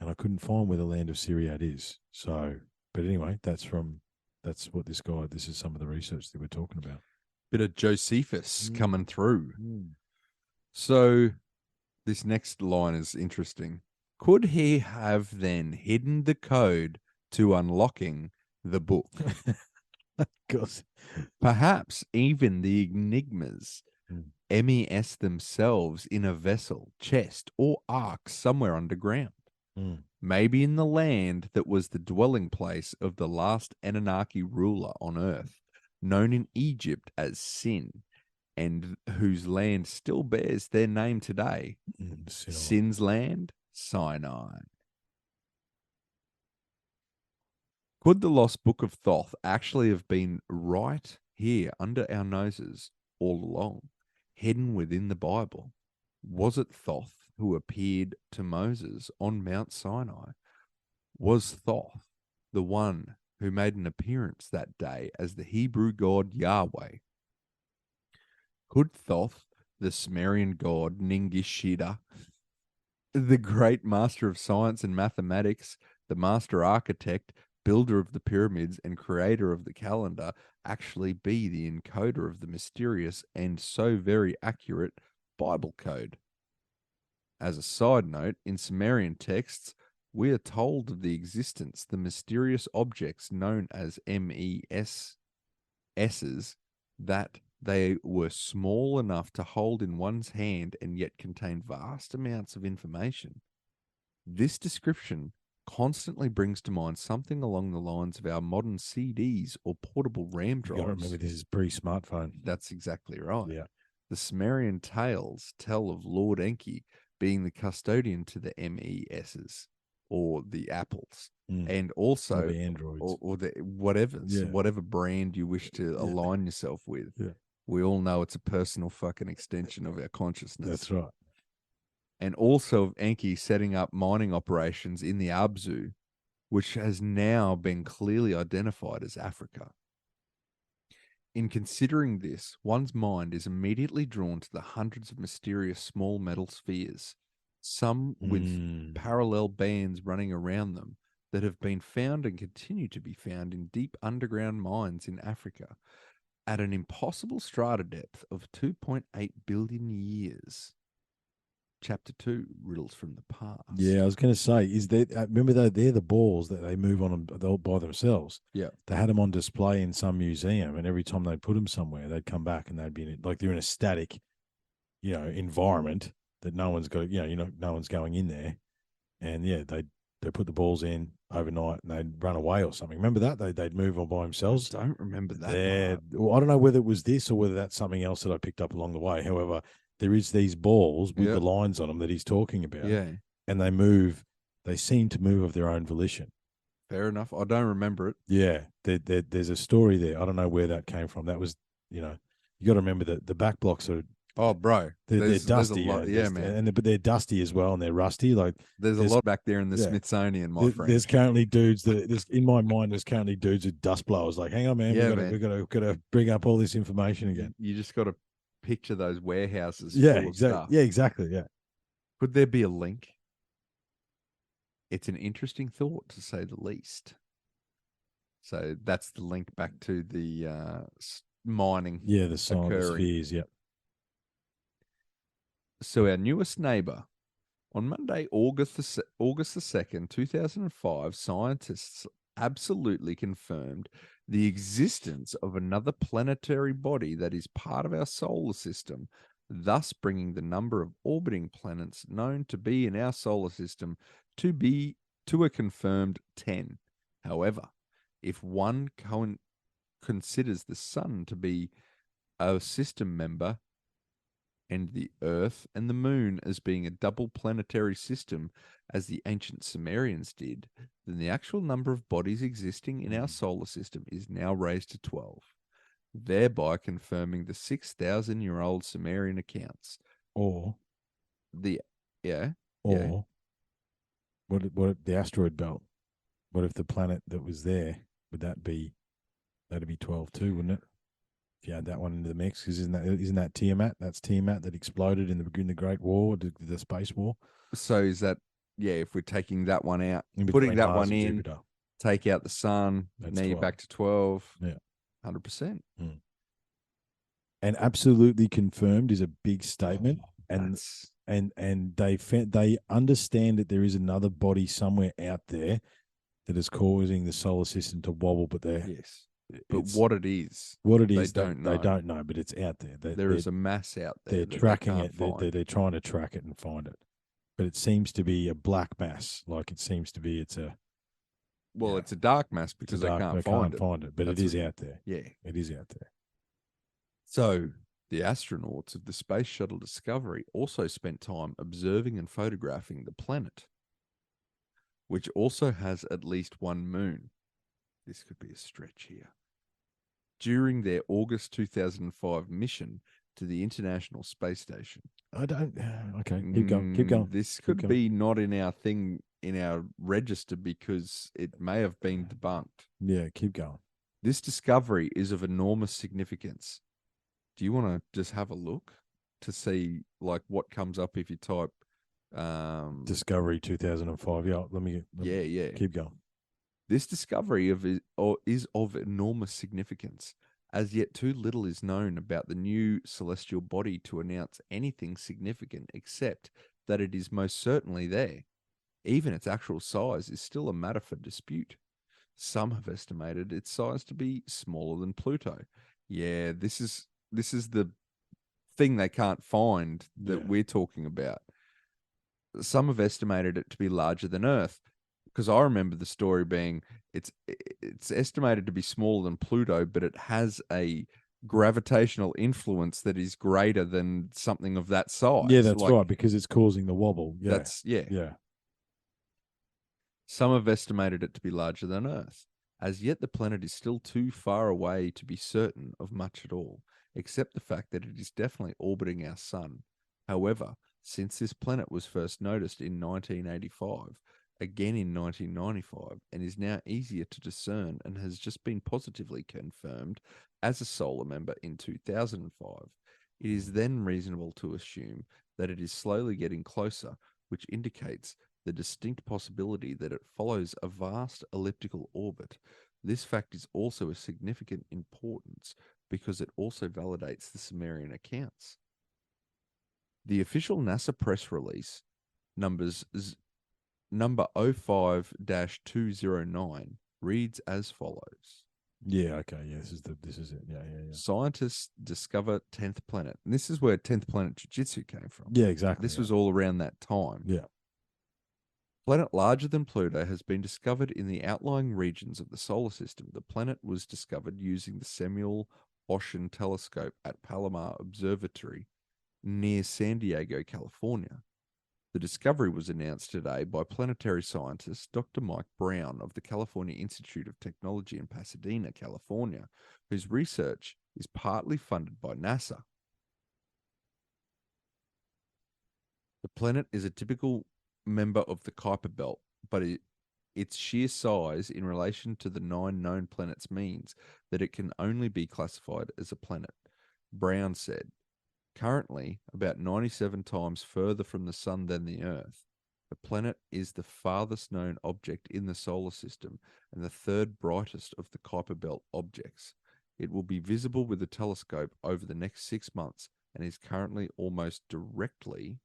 And I couldn't find where the land of Syriad is. So, but anyway, that's what this is some of the research that we're talking about. Bit of Josephus coming through. So this next line is interesting. Could he have then hidden the code to unlocking the book? Perhaps even the enigmas, MES themselves in a vessel, chest, or ark somewhere underground. Maybe in the land that was the dwelling place of the last Anunnaki ruler on Earth, known in Egypt as Sin, and whose land still bears their name today. Sin's land, Sinai. Could the lost book of Thoth actually have been right here under our noses all along, hidden within the Bible? Was it Thoth who appeared to Moses on Mount Sinai? Was Thoth the one who made an appearance that day as the Hebrew god Yahweh? Could Thoth, the Sumerian god Ningishida, the great master of science and mathematics, the master architect, builder of the pyramids, and creator of the calendar, actually be the encoder of the mysterious and so very accurate Bible code? As a side note, in Sumerian texts, we are told of the existence the mysterious objects known as MESs, that they were small enough to hold in one's hand and yet contain vast amounts of information. This description constantly brings to mind something along the lines of our modern CDs or portable RAM drives. You got to remember this is pre-smartphone. That's exactly right. Yeah. The Sumerian tales tell of Lord Enki being the custodian to the MESs or the apples, and also the androids or the whatever brand you wish to align yourself with. Yeah. We all know it's a personal fucking extension of our consciousness. That's right. And also of Enki setting up mining operations in the Abzu, which has now been clearly identified as Africa. In considering this, one's mind is immediately drawn to the hundreds of mysterious small metal spheres, some with parallel bands running around them, that have been found and continue to be found in deep underground mines in Africa at an impossible strata depth of 2.8 billion years. Chapter 2, Riddles from the Past. Yeah, I was going to say, remember they're the balls that they move on by themselves. Yeah. They had them on display in some museum, and every time they'd put them somewhere, they'd come back and they'd be like they're in a static, environment that no one's got, no one's going in there. And they'd put the balls in overnight and they'd run away or something. Remember that? They'd move on by themselves. I don't remember that They're, part. well, I don't know whether it was this or whether that's something else that I picked up along the way. However, there is these balls with Yeah. the lines on them that he's talking about. Yeah, And they move. They seem to move of their own volition. fair enough. I don't remember it. Yeah, there's a story there. I don't know where that came from. That was, you got to remember that the back blocks are Oh, bro, they're there's dusty. a lot. Yeah, Man. but they're dusty as well, and they're rusty. Like There's a lot back there in the yeah. Smithsonian, my friend. there's currently dudes in my mind. There's currently dudes with dust blowers. Like, hang on, man, Yeah, we've got to bring up all this information again. You just got to picture those warehouses. Yeah, full of exactly. stuff. Yeah, exactly. Yeah. Could there be a link? It's an interesting thought, to say the least. So that's the link back to the mining. Yeah, the silent occurring. spheres. Yep. So our newest neighbor, on Monday, August the 2nd, 2005, scientists absolutely confirmed the existence of another planetary body that is part of our solar system, thus bringing the number of orbiting planets known to be in our solar system to a confirmed 10. However, if one considers the sun to be a system member, and the Earth and the Moon as being a double planetary system, as the ancient Sumerians did, then the actual number of bodies existing in our solar system is now raised to 12, thereby confirming the 6,000-year-old Sumerian accounts. Or What if the asteroid belt? What if the planet that was there that'd be 12 too, wouldn't it? If you add that one into the mix, because isn't that Tiamat? That's Tiamat that exploded in the Great War, the Space War. So is that, if we're taking that one out, In putting between that Mars one and in, Jupiter. take out the sun, That's now you're 12. back to 12. Yeah. 100%. And absolutely confirmed is a big statement, and they understand that there is another body somewhere out there that is causing the solar system to wobble, but what it is, they don't know. They don't know, but it's out there. There is a mass out there. They're tracking it. They're trying to track it and find it, but it seems to be a black mass. Like it seems to be, it's a it's a dark mass because they can't find it. But it is out there. Yeah, it is out there. So the astronauts of the Space Shuttle Discovery also spent time observing and photographing the planet, which also has at least one moon. This could be a stretch here. During their August 2005 mission to the International Space Station. Okay, keep going. This could be not in our thing, in our register, because it may have been debunked. Yeah, keep going. This discovery is of enormous significance. Do you want to just have a look to see like what comes up if you type Discovery 2005? Let me keep going. This discovery is of enormous significance. As yet, too little is known about the new celestial body to announce anything significant, except that it is most certainly there. Even its actual size is still a matter for dispute. Some have estimated its size to be smaller than Pluto. Yeah, this is the thing they can't find that we're talking about. Some have estimated it to be larger than Earth, because I remember the story being it's estimated to be smaller than Pluto, but it has a gravitational influence that is greater than something of that size. Yeah, that's right, because it's causing the wobble. Yeah. Yeah. Some have estimated it to be larger than Earth. As yet, the planet is still too far away to be certain of much at all, except the fact that it is definitely orbiting our sun. However, since this planet was first noticed in 1985, again in 1995, and is now easier to discern and has just been positively confirmed as a solar member in 2005, it is then reasonable to assume that it is slowly getting closer, which indicates the distinct possibility that it follows a vast elliptical orbit. This fact is also of significant importance because it also validates the Sumerian accounts. The official NASA press release, number 05-209, reads as follows. Yeah, okay, yeah, this is it. Yeah. Scientists discover 10th planet. And this is where 10th planet jiu-jitsu came from. Yeah, exactly. This was all around that time. Yeah. Planet larger than Pluto has been discovered in the outlying regions of the solar system. The planet was discovered using the Samuel Oschin telescope at Palomar Observatory near San Diego, California. The discovery was announced today by planetary scientist Dr. Mike Brown of the California Institute of Technology in Pasadena, California, whose research is partly funded by NASA. The planet is a typical member of the Kuiper Belt, but its sheer size in relation to the 9 known planets means that it can only be classified as a planet, Brown said. Currently, about 97 times further from the Sun than the Earth, the planet is the farthest known object in the solar system and the third brightest of the Kuiper Belt objects. It will be visible with a telescope over the next 6 months and is currently almost directly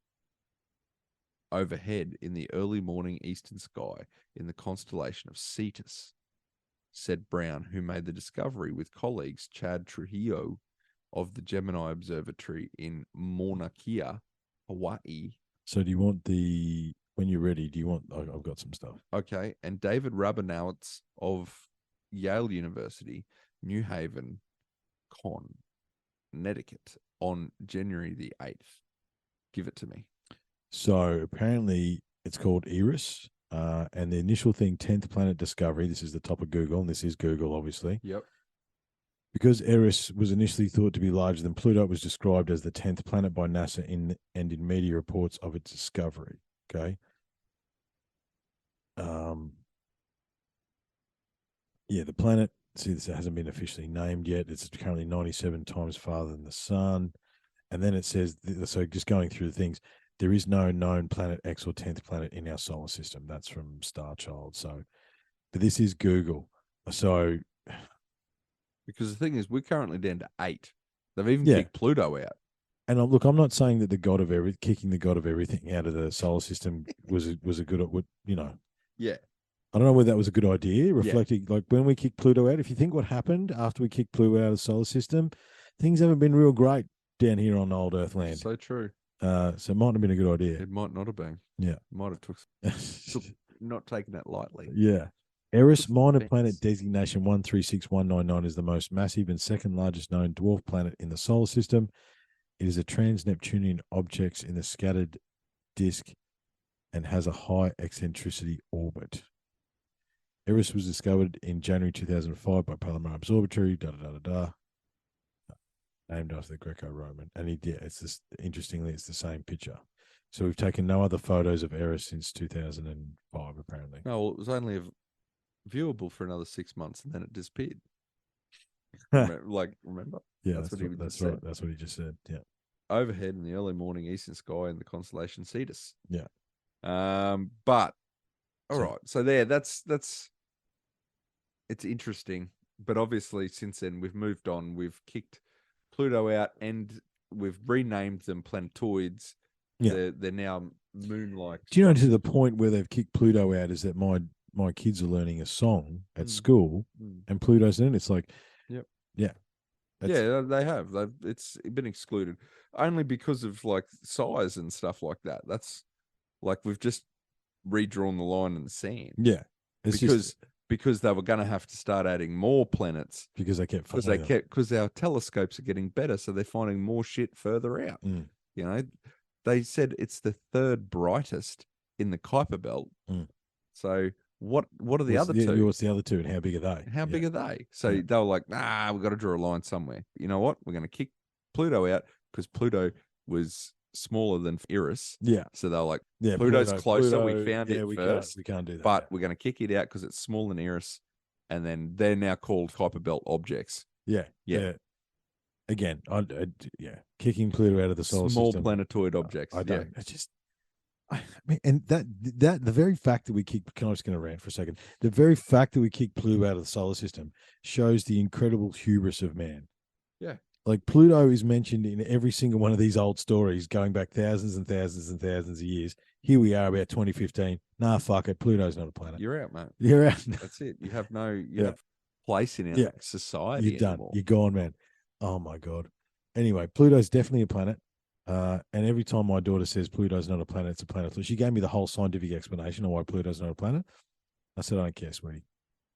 overhead in the early morning eastern sky in the constellation of Cetus, said Brown, who made the discovery with colleagues Chad Trujillo of the Gemini Observatory in Mauna Kea, Hawaii. So do you want when you're ready, do you want, I've got some stuff. Okay, and David Rabinowitz of Yale University, New Haven, Connecticut, on January the 8th. Give it to me. So apparently it's called Eris, and the initial thing, 10th planet discovery. This is the top of Google, and this is Google, obviously. Yep. Because Eris was initially thought to be larger than Pluto, it was described as the 10th planet by NASA in media reports of its discovery. Okay. Yeah, the planet, see, this hasn't been officially named yet. It's currently 97 times farther than the Sun. And then it says, so just going through the things, there is no known planet X or 10th planet in our solar system. That's from Starchild. So, but this is Google. So, because the thing is, we're currently down to 8. They've even kicked Pluto out. And look, I'm not saying that kicking the god of everything out of the solar system was a good, Yeah. I don't know whether that was a good idea. Reflecting, like when we kicked Pluto out, if you think what happened after we kicked Pluto out of the solar system, things haven't been real great down here on old Earth land. So true. So it might have been a good idea. It might not have been. Yeah. Might have took not taking that lightly. Yeah. Eris minor planet designation 136199 is the most massive and second largest known dwarf planet in the solar system. It is a trans-Neptunian object in the scattered disk and has a high eccentricity orbit. Eris was discovered in January 2005 by Palomar Observatory, named after the Greco-Roman. And it's this, interestingly, it's the same picture. So we've taken no other photos of Eris since 2005, apparently. No, well, it was only viewable for another 6 months and then it disappeared. Remember? Yeah, that's what right. That's what he just said. Yeah. Overhead in the early morning eastern sky in the constellation Cetus. Yeah. But all right. So that's it's interesting. But obviously since then we've moved on. We've kicked Pluto out and we've renamed them planetoids. Yeah. They're now moon-like. Do you know, to the point where they've kicked Pluto out is that my kids are learning a song at school and Pluto's in it. It's like, yeah. Yeah, they have. It's been excluded only because of like size and stuff like that. That's like we've just redrawn the line in the sand. Yeah, because they were going to have to start adding more planets because our telescopes are getting better, so they're finding more shit further out. Mm. You know, they said it's the third brightest in the Kuiper Belt. Mm. So what are the other two? What's the other two, and how big are they? How big are they? So they were like, nah, we've got to draw a line somewhere. You know what? We're going to kick Pluto out because Pluto was smaller than Eris. Yeah. So they were like, Pluto's closer. We found it first. We can't do that. But we're going to kick it out because it's smaller than Eris. And then they're now called Kuiper Belt objects. Yeah. Again, kicking Pluto out of the solar system. Small planetoid objects. I don't. It's just, I mean, and that the very fact that we kick, I'm just going to rant for a second. The very fact that we kick Pluto out of the solar system shows the incredible hubris of man. Yeah. Like Pluto is mentioned in every single one of these old stories going back thousands and thousands and thousands of years. Here we are about 2015. Nah, fuck it. Pluto's not a planet. You're out, mate. You're out. That's it. You have no place in our society. You're done. Anymore. You're gone, man. Oh my God. Anyway, Pluto's definitely a planet. And every time my daughter says Pluto's not a planet, it's a planet. She gave me the whole scientific explanation of why Pluto's not a planet. I said, I don't care, sweetie.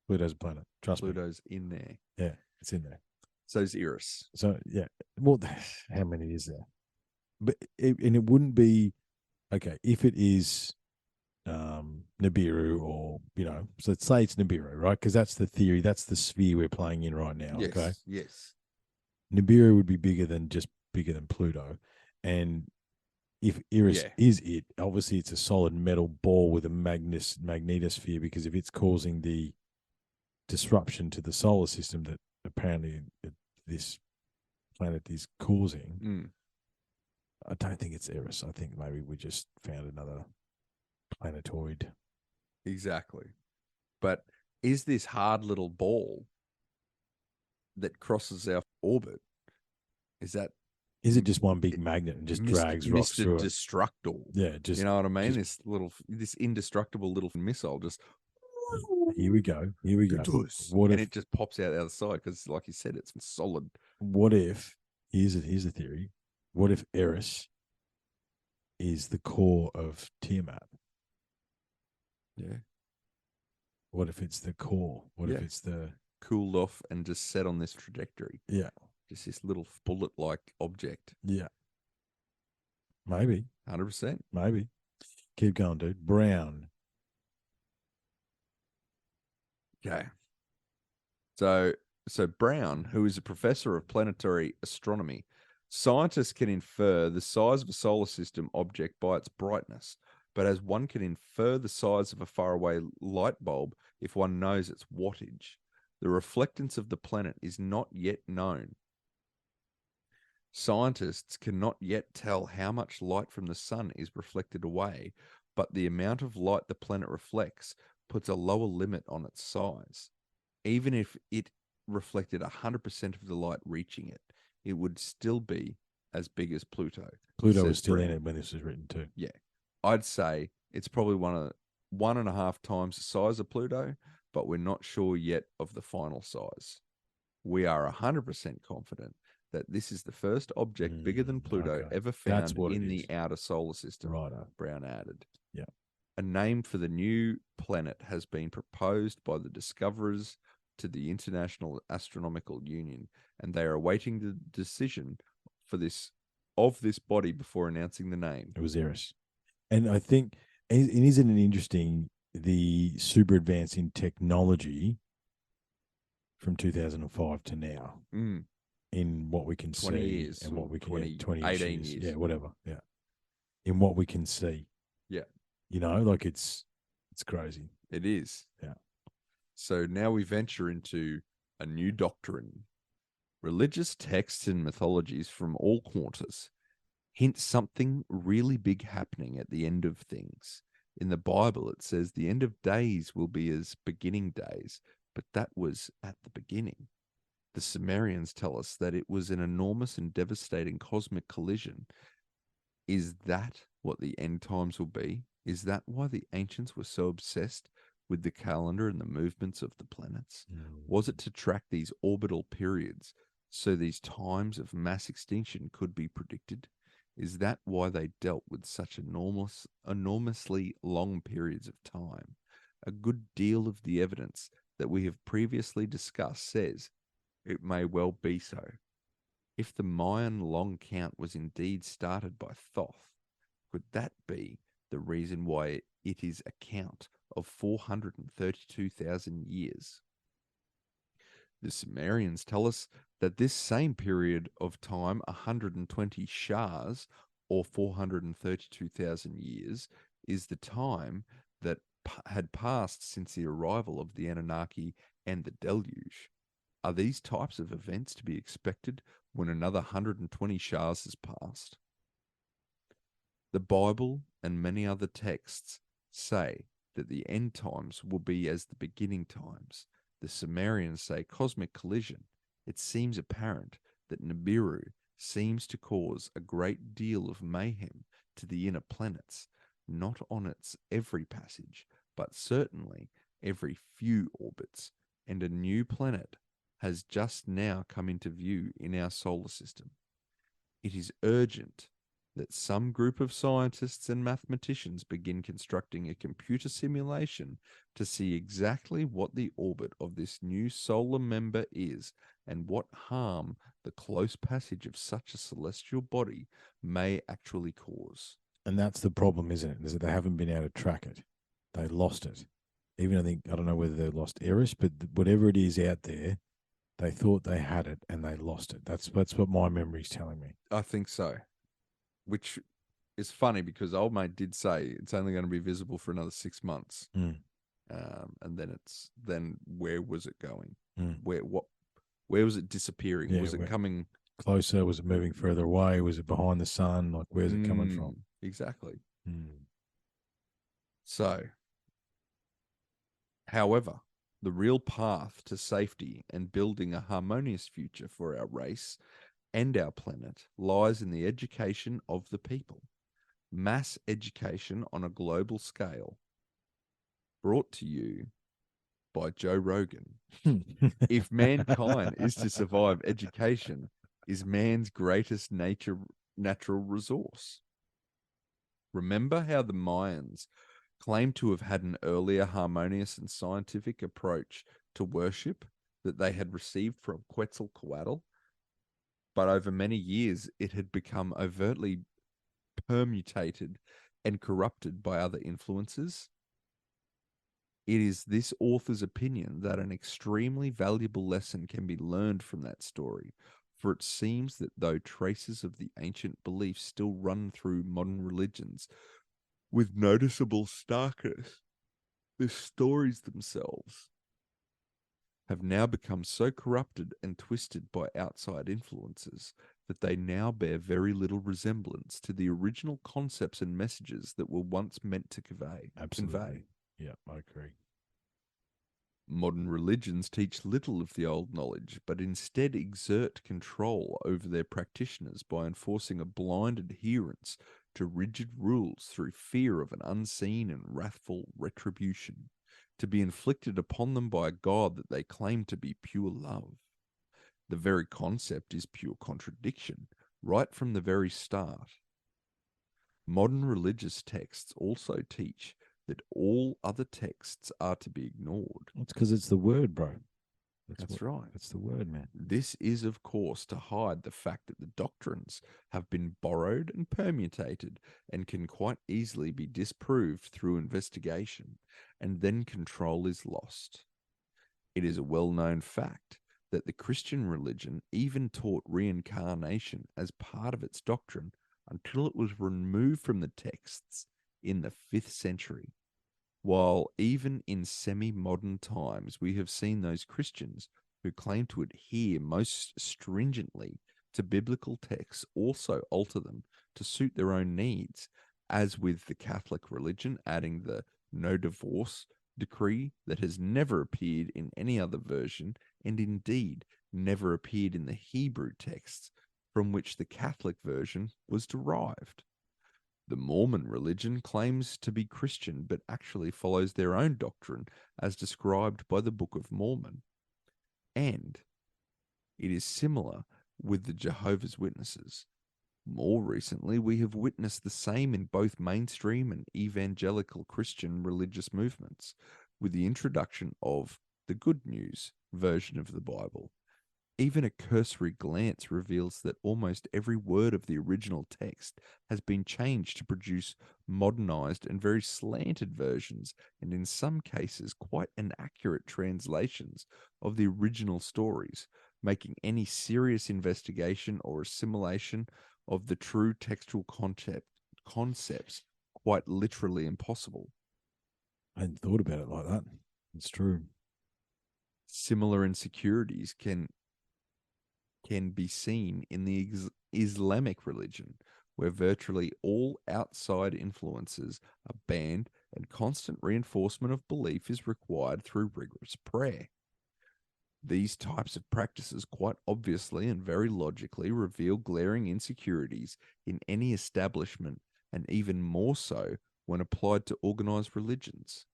Pluto's a planet. Trust me. Pluto's in there. Yeah, it's in there. So's Eris. So, yeah. Well, how many is there? But it wouldn't be, okay, if it is Nibiru or, so let's say it's Nibiru, right? Because that's the theory. That's the sphere we're playing in right now, Yes, okay? yes. Nibiru would be bigger than Pluto. And if Eris is it, obviously it's a solid metal ball with a magnetosphere, because if it's causing the disruption to the solar system that apparently this planet is causing, I don't think it's Eris. I think maybe we just found another planetoid. Exactly. But is this hard little ball that crosses our orbit, is it just one big magnet and just drags rocks Mr. through it? Destructible. Yeah, just, you know what I mean? This indestructible little missile just here we go. What if it just pops out the other side? Because, like you said, it's solid. What if here's a theory? What if Eris is the core of Tiamat? Yeah. What if it's the core? What if it's the cooled off and just set on this trajectory? Yeah. Just this little bullet-like object. Yeah. Maybe. 100%. Maybe. Keep going, dude. Brown. Okay. So Brown, who is a professor of planetary astronomy, scientists can infer the size of a solar system object by its brightness, but as one can infer the size of a faraway light bulb if one knows its wattage, the reflectance of the planet is not yet known. Scientists cannot yet tell how much light from the sun is reflected away, but the amount of light the planet reflects puts a lower limit on its size. Even if it reflected 100% of the light reaching it, it would still be as big as Pluto. Pluto was still in it when this was written too. Yeah. I'd say it's probably 1.5 times the size of Pluto, but we're not sure yet of the final size. We are 100% confident that this is the first object bigger than Pluto ever found in the outer solar system. Right. Brown added. Yeah. A name for the new planet has been proposed by the discoverers to the International Astronomical Union, and they are awaiting the decision of this body before announcing the name. It was Eris. And I think, and isn't it interesting, the super advance in technology from 2005 to now, in what we can 20 see years, and what we can 20, 18 years. Yeah, whatever. Yeah. In what we can see. Yeah. Like it's crazy. It is. Yeah. So now we venture into a new doctrine. Religious texts and mythologies from all quarters hint something really big happening at the end of things. In the Bible, it says the end of days will be as beginning days, but that was at the beginning. The Sumerians tell us that it was an enormous and devastating cosmic collision. Is that what the end times will be? Is that why the ancients were so obsessed with the calendar and the movements of the planets? Was it to track these orbital periods so these times of mass extinction could be predicted? Is that why they dealt with such enormously long periods of time? A good deal of the evidence that we have previously discussed says it may well be so. If the Mayan long count was indeed started by Thoth, could that be the reason why it is a count of 432,000 years? The Sumerians tell us that this same period of time, 120 shars, or 432,000 years, is the time that had passed since the arrival of the Anunnaki and the deluge. Are these types of events to be expected when another 120 shars has passed? The Bible and many other texts say that the end times will be as the beginning times. The Sumerians say cosmic collision. It seems apparent that Nibiru seems to cause a great deal of mayhem to the inner planets, not on its every passage, but certainly every few orbits, and a new planet has just now come into view in our solar system. It is urgent that some group of scientists and mathematicians begin constructing a computer simulation to see exactly what the orbit of this new solar member is and what harm the close passage of such a celestial body may actually cause. And that's the problem, isn't it? Is that they haven't been able to track it. They lost it. Even I don't know whether they lost Eris, but whatever it is out there, they thought they had it and they lost it. That's what my memory's telling me. I think so. Which is funny because old mate did say it's only going to be visible for another 6 months. Mm. And then where was it going? Mm. Where was it disappearing? Yeah, was it coming closer? Was it moving further away? Was it behind the sun? Like, where's it coming from? Exactly. Mm. So, however, the real path to safety and building a harmonious future for our race and our planet lies in the education of the people. Mass education on a global scale. Brought to you by Joe Rogan. If mankind is to survive, education is man's greatest natural resource. Remember how the Mayans claimed to have had an earlier harmonious and scientific approach to worship that they had received from Quetzalcoatl, but over many years it had become overtly permutated and corrupted by other influences. It is this author's opinion that an extremely valuable lesson can be learned from that story, for it seems that though traces of the ancient beliefs still run through modern religions with noticeable starkness, the stories themselves have now become so corrupted and twisted by outside influences that they now bear very little resemblance to the original concepts and messages that were once meant to convey. Absolutely. Yeah, I agree. Modern religions teach little of the old knowledge, but instead exert control over their practitioners by enforcing a blind adherence to rigid rules through fear of an unseen and wrathful retribution, to be inflicted upon them by a God that they claim to be pure love. The very concept is pure contradiction, right from the very start. Modern religious texts also teach that all other texts are to be ignored. It's because it's the word, bro. That's right. It's the word, man. This is, of course, to hide the fact that the doctrines have been borrowed and permutated and can quite easily be disproved through investigation, and then control is lost. It is a well-known fact that the Christian religion even taught reincarnation as part of its doctrine until it was removed from the texts in the 5th century. While even in semi-modern times, we have seen those Christians who claim to adhere most stringently to biblical texts also alter them to suit their own needs, as with the Catholic religion adding the no divorce decree that has never appeared in any other version and indeed never appeared in the Hebrew texts from which the Catholic version was derived. The Mormon religion claims to be Christian, but actually follows their own doctrine as described by the Book of Mormon. And it is similar with the Jehovah's Witnesses. More recently, we have witnessed the same in both mainstream and evangelical Christian religious movements, with the introduction of the Good News version of the Bible. Even a cursory glance reveals that almost every word of the original text has been changed to produce modernized and very slanted versions, and in some cases quite inaccurate translations of the original stories, making any serious investigation or assimilation of the true textual concepts quite literally impossible. I hadn't thought about it like that. It's true. Similar insecurities can be seen in the Islamic religion, where virtually all outside influences are banned and constant reinforcement of belief is required through rigorous prayer. These types of practices quite obviously and very logically reveal glaring insecurities in any establishment, and even more so when applied to organized religions.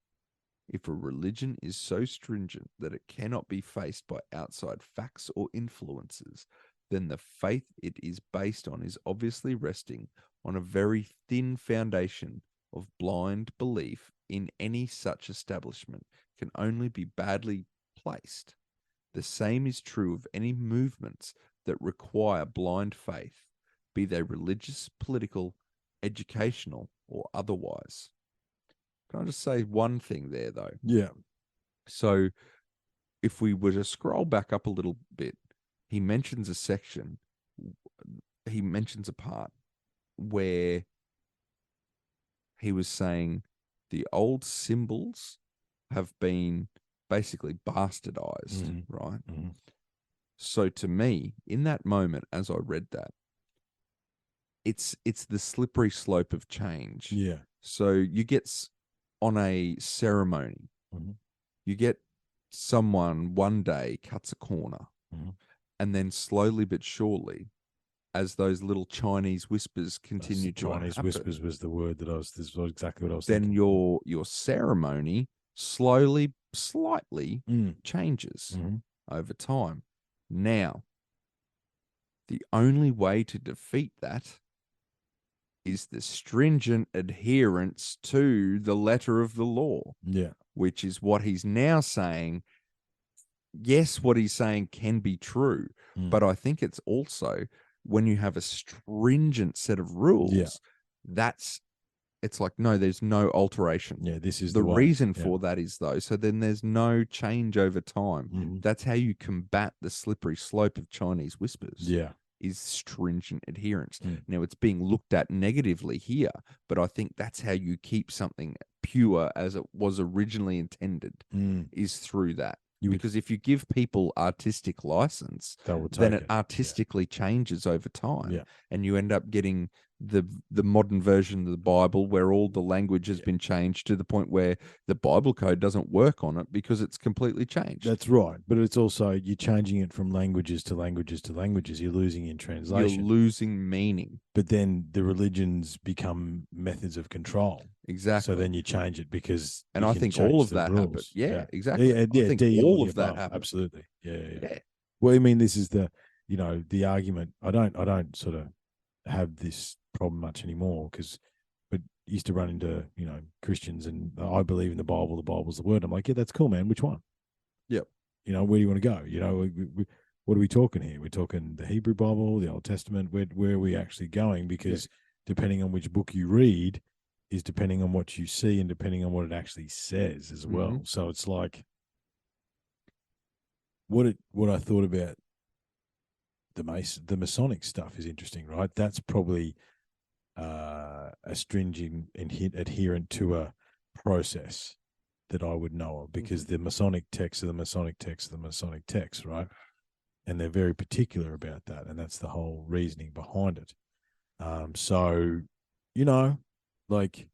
If a religion is so stringent that it cannot be faced by outside facts or influences, then the faith it is based on is obviously resting on a very thin foundation of blind belief in any such establishment can only be badly placed. The same is true of any movements that require blind faith, be they religious, political, educational, or otherwise. Can I just say one thing there, though? Yeah. So if we were to scroll back up a little bit, he mentions a part where he was saying the old symbols have been basically bastardized, right? Mm-hmm. So to me, in that moment, as I read that, it's the slippery slope of change. Yeah. So you get on a ceremony, Mm-hmm. you get someone one day cuts a corner, Mm-hmm. and then slowly but surely, as those little Chinese whispers continue to Chinese happen, whispers was the word that this was exactly what I was then thinking. your ceremony slowly, slightly changes Mm-hmm. over time. Now, the only way to defeat that is the stringent adherence to the letter of the law. Yeah. Which is what he's now saying. Yes, what he's saying can be true, but I think it's also when you have a stringent set of rules, it's like, no, there's no alteration. Yeah, this is the way. reason for that is, though, so then there's no change over time. Mm-hmm. That's how you combat the slippery slope of Chinese whispers. Yeah. Is stringent adherence. Now, it's being looked at negatively here, but I think that's how you keep something pure as it was originally intended, is through that. Because if you give people artistic license, then it artistically changes over time, and you end up getting the modern version of the Bible where all the language has been changed to the point where the Bible code doesn't work on it because it's completely changed. That's right. But it's also, you're changing it from languages to languages to languages. You're losing in translation. You're losing meaning. But then the religions become methods of control. Exactly. So then you change it because and I think all of that happened. Yeah, exactly. I think all of that happened. Absolutely. Yeah. Well, I mean, this is the argument. I don't sort of have this problem much anymore but used to run into Christians, and I believe in the Bible. The Bible's the word. I'm like, yeah, that's cool, man. Which one? Yep. Where do you want to go? What are we talking here? We're talking the Hebrew Bible, the Old Testament. Where are we actually going? Because depending on which book you read is depending on what you see and depending on what it actually says as well. So it's like what I thought about the Masonic stuff is interesting, right? That's probably a stringent adherent to a process that I would know of, because the Masonic texts are the Masonic texts, right? And they're very particular about that, and that's the whole reasoning behind it. So, like,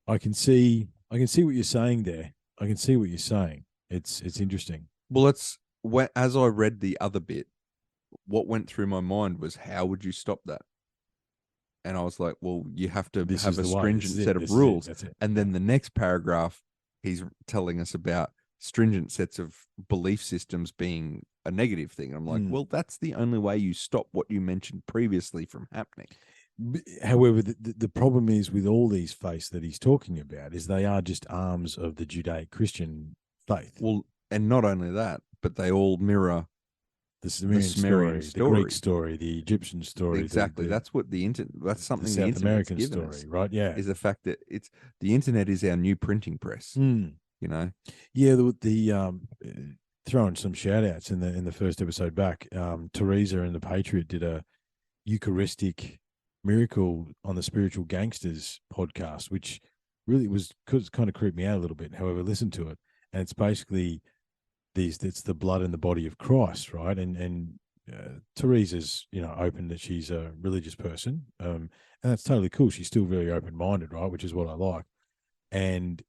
I can see what you're saying there. I can see what you're saying. It's interesting. Well, as I read the other bit, what went through my mind was, how would you stop that? And I was like, well, you have to have a stringent set of rules. And then the next paragraph, he's telling us about stringent sets of belief systems being a negative thing. I'm like, well, that's the only way you stop what you mentioned previously from happening. However, the problem is with all these faiths that he's talking about is they are just arms of the Judaic-Christian faith. Well, and not only that, but they all mirror the Sumerian story, the Greek story, the Egyptian story. Exactly. That's what that's something the South American story, us, right? Yeah. Is the fact that the internet is our new printing press. Yeah, the throwing some shout outs in the first episode back. Teresa and the Patriot did a Eucharistic miracle on the Spiritual Gangsters podcast, which really kind of creeped me out a little bit. However, listen to it, and it's basically it's the blood and the body of Christ, right? And Teresa's open that she's a religious person, and that's totally cool. She's still very open minded, right? Which is what I like. And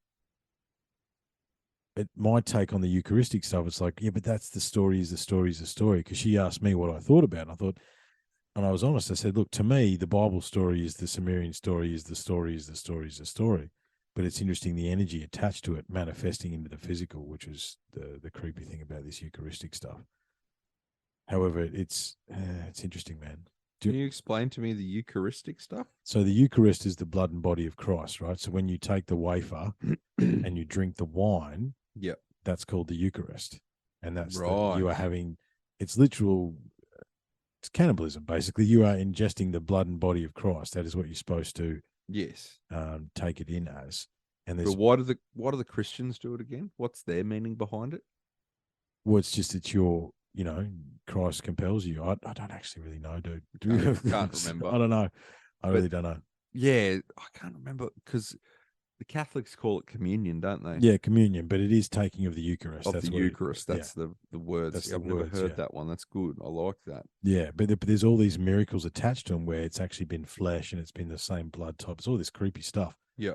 my take on the Eucharistic stuff, it's like, yeah, but that's the story. Because she asked me what I thought about it. And I was honest. I said, look, to me, the Bible story is the Sumerian story, is the story. But it's interesting, the energy attached to it manifesting into the physical, which is the creepy thing about this Eucharistic stuff. However, it's interesting, man. Can you explain to me the Eucharistic stuff? So the Eucharist is the blood and body of Christ, right? So when you take the wafer and you drink the wine, Yep. that's called the Eucharist, and that's Right. you are having. It's literal. It's cannibalism, basically. You are ingesting the blood and body of Christ. That is what you're supposed to Yes. take it in as. And But there's why do the Christians do it again? What's their meaning behind it? well, it's just that Christ compels you. I don't actually really know, dude. Can't remember. I don't know. I really don't know. Yeah, I can't remember because the Catholics call it communion, don't they? Yeah, communion, but it is taking of the Eucharist. Of That's the what Eucharist. That's the words. That's the I've never words, heard yeah. that one. That's good. I like that. Yeah, but there's all these miracles attached to them where it's actually been flesh and it's been the same blood type. It's all this creepy stuff. Yeah.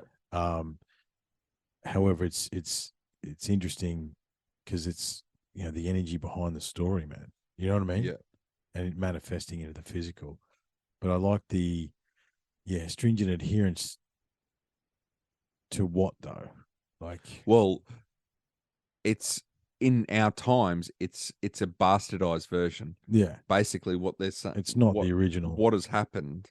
However, it's interesting because it's the energy behind the story, man. You know what I mean? Yeah. And it manifesting into the physical. But I like the stringent adherence to what though? Like, well, it's in our times. It's a bastardized version. Yeah, basically what they're saying. It's not the original. What has happened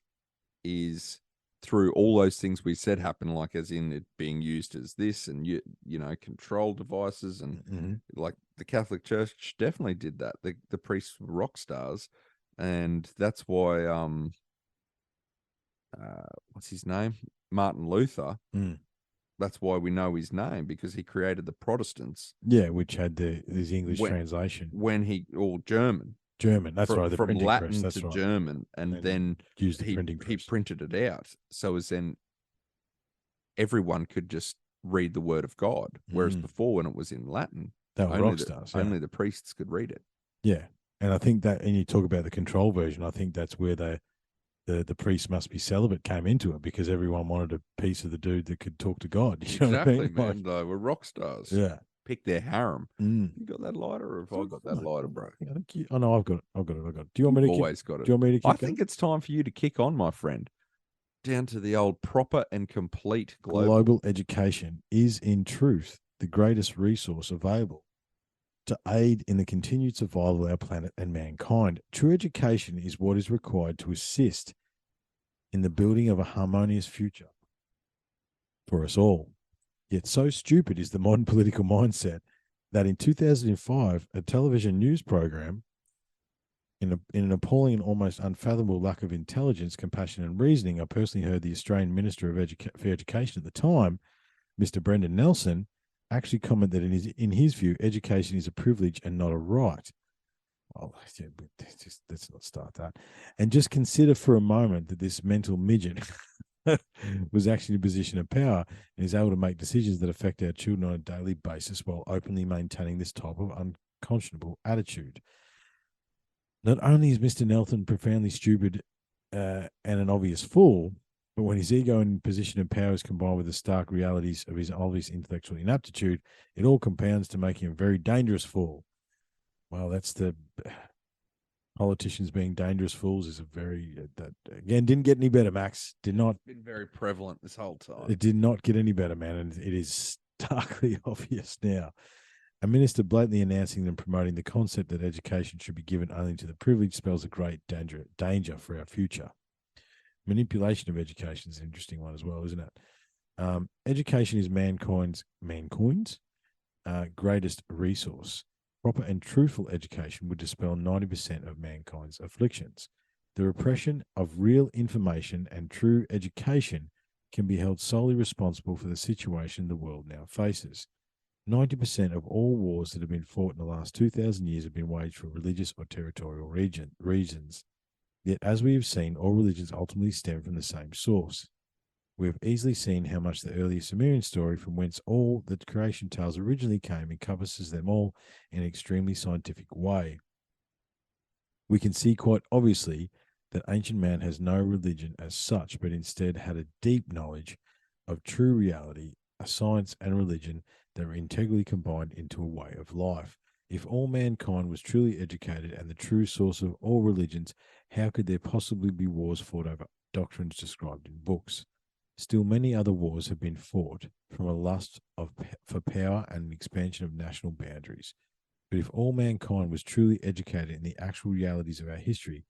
is through all those things we said happen, like as in it being used as this and control devices and like the Catholic Church definitely did that. The priests were rock stars, and that's why what's his name? Martin Luther. That's why we know his name, because he created the Protestants. Yeah, which had this English translation. German. German, that's right. The From printing Latin press, that's to right. German, and then used the printing press. He printed it out, so as then everyone could just read the Word of God. Whereas before, when it was in Latin, they were rock stars. Only the priests could read it. Yeah, and I think that, and you talk about the control version. I think that's where the priest must be celibate came into it, because everyone wanted a piece of the dude that could talk to God. You know Exactly, what I mean? man. They were rock stars. Yeah. Pick their harem. You got that lighter, or have I got that lighter, bro? I think you. Oh no, I've got it. I've got it. Do you want me to? Always got it. Do you want me to? I think it's time for you to kick on, my friend. Down to the old proper and complete global education is, in truth, the greatest resource available to aid in the continued survival of our planet and mankind. True education is what is required to assist in the building of a harmonious future for us all. Yet so stupid is the modern political mindset that in 2005, a television news program, in an appalling and almost unfathomable lack of intelligence, compassion, and reasoning, I personally heard the Australian Minister of for Education at the time, Mr. Brendan Nelson, actually comment that in his view, education is a privilege and not a right. Well, let's not start that. And just consider for a moment that this mental midget was actually in a position of power and is able to make decisions that affect our children on a daily basis while openly maintaining this type of unconscionable attitude. Not only is Mr. Nelson profoundly stupid and an obvious fool, but when his ego and position of power is combined with the stark realities of his obvious intellectual inaptitude, it all compounds to make him a very dangerous fool. Well, that's the politicians being dangerous fools is a very, that again, didn't get any better, Max. Did not. It's been very prevalent this whole time. It did not get any better, man. And it is starkly obvious now. A minister blatantly announcing and promoting the concept that education should be given only to the privileged spells a great danger for our future. Manipulation of education is an interesting one as well, isn't it? Education is mankind's greatest resource. Proper and truthful education would dispel 90% of mankind's afflictions. The repression of real information and true education can be held solely responsible for the situation the world now faces. 90% of all wars that have been fought in the last 2,000 years have been waged for religious or territorial reasons. Yet, as we have seen, all religions ultimately stem from the same source. We have easily seen how much the earlier Sumerian story, from whence all the creation tales originally came, encompasses them all in an extremely scientific way. We can see quite obviously that ancient man has no religion as such, but instead had a deep knowledge of true reality, a science and religion that were integrally combined into a way of life. If all mankind was truly educated and the true source of all religions, how could there possibly be wars fought over doctrines described in books? Still, many other wars have been fought from a lust for power and an expansion of national boundaries. But if all mankind was truly educated in the actual realities of our history,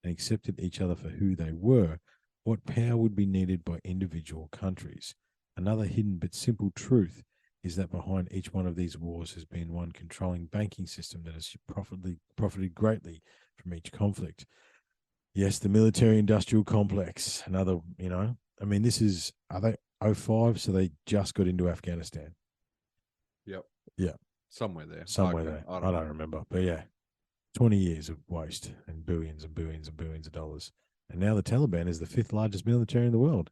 and accepted each other for who they were, what power would be needed by individual countries? Another hidden but simple truth is that behind each one of these wars has been one controlling banking system that has profited greatly from each conflict. Yes, the military-industrial complex. Another, I mean, this is, are they '05? So they just got into Afghanistan. Yep. Yeah. Somewhere there. Somewhere Okay, there. I I don't don't know. remember. But yeah, 20 years of waste and billions and billions and billions of dollars. And now the Taliban is the fifth largest military in the world.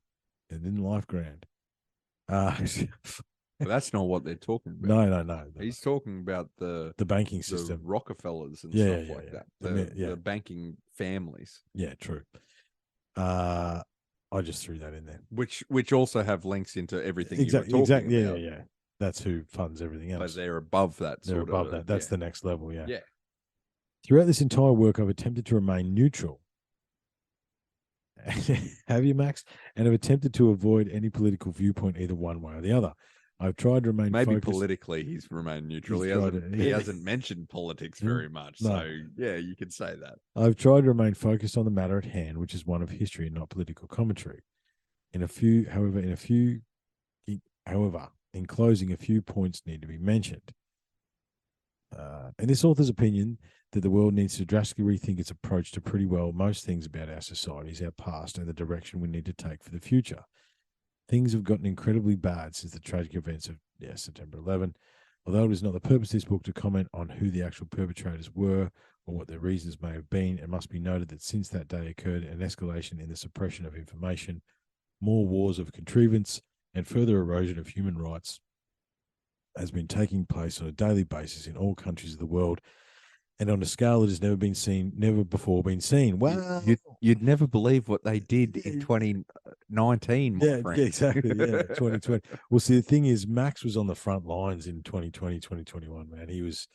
And in life grand. But that's not what they're talking about. No. He's talking about The banking the system. Rockefellers and Yeah, stuff yeah, like yeah. that. Yeah. The banking families, Yeah, true. I just threw that in there. which also have links into everything you were talking Exactly. about. Yeah. That's who funds everything else. But they're above that. They're sort above of, that. That's yeah. the next level. Yeah. Yeah. Throughout this entire work, I've attempted to remain neutral. Have you, Max? And have attempted to avoid any political viewpoint either one way or the other. I've tried to remain Maybe focused. politically he's remained neutral. He's He hasn't mentioned politics very much. No. So yeah, you could say that. I've tried to remain focused on the matter at hand, which is one of history and not political commentary. However, in closing, a few points need to be mentioned. In this author's opinion, that the world needs to drastically rethink its approach to pretty well most things about our societies, our past, and the direction we need to take for the future. Things have gotten incredibly bad since the tragic events of September 11. Although it is not the purpose of this book to comment on who the actual perpetrators were or what their reasons may have been, it must be noted that since that day occurred an escalation in the suppression of information, more wars of contrivance, and further erosion of human rights has been taking place on a daily basis in all countries of the world, and on a scale that has never before been seen. Wow. You'd never believe what they did in 2019, my friend. Yeah, exactly. Yeah, 2020. Well, see, the thing is, Max was on the front lines in 2020, 2021, man. He was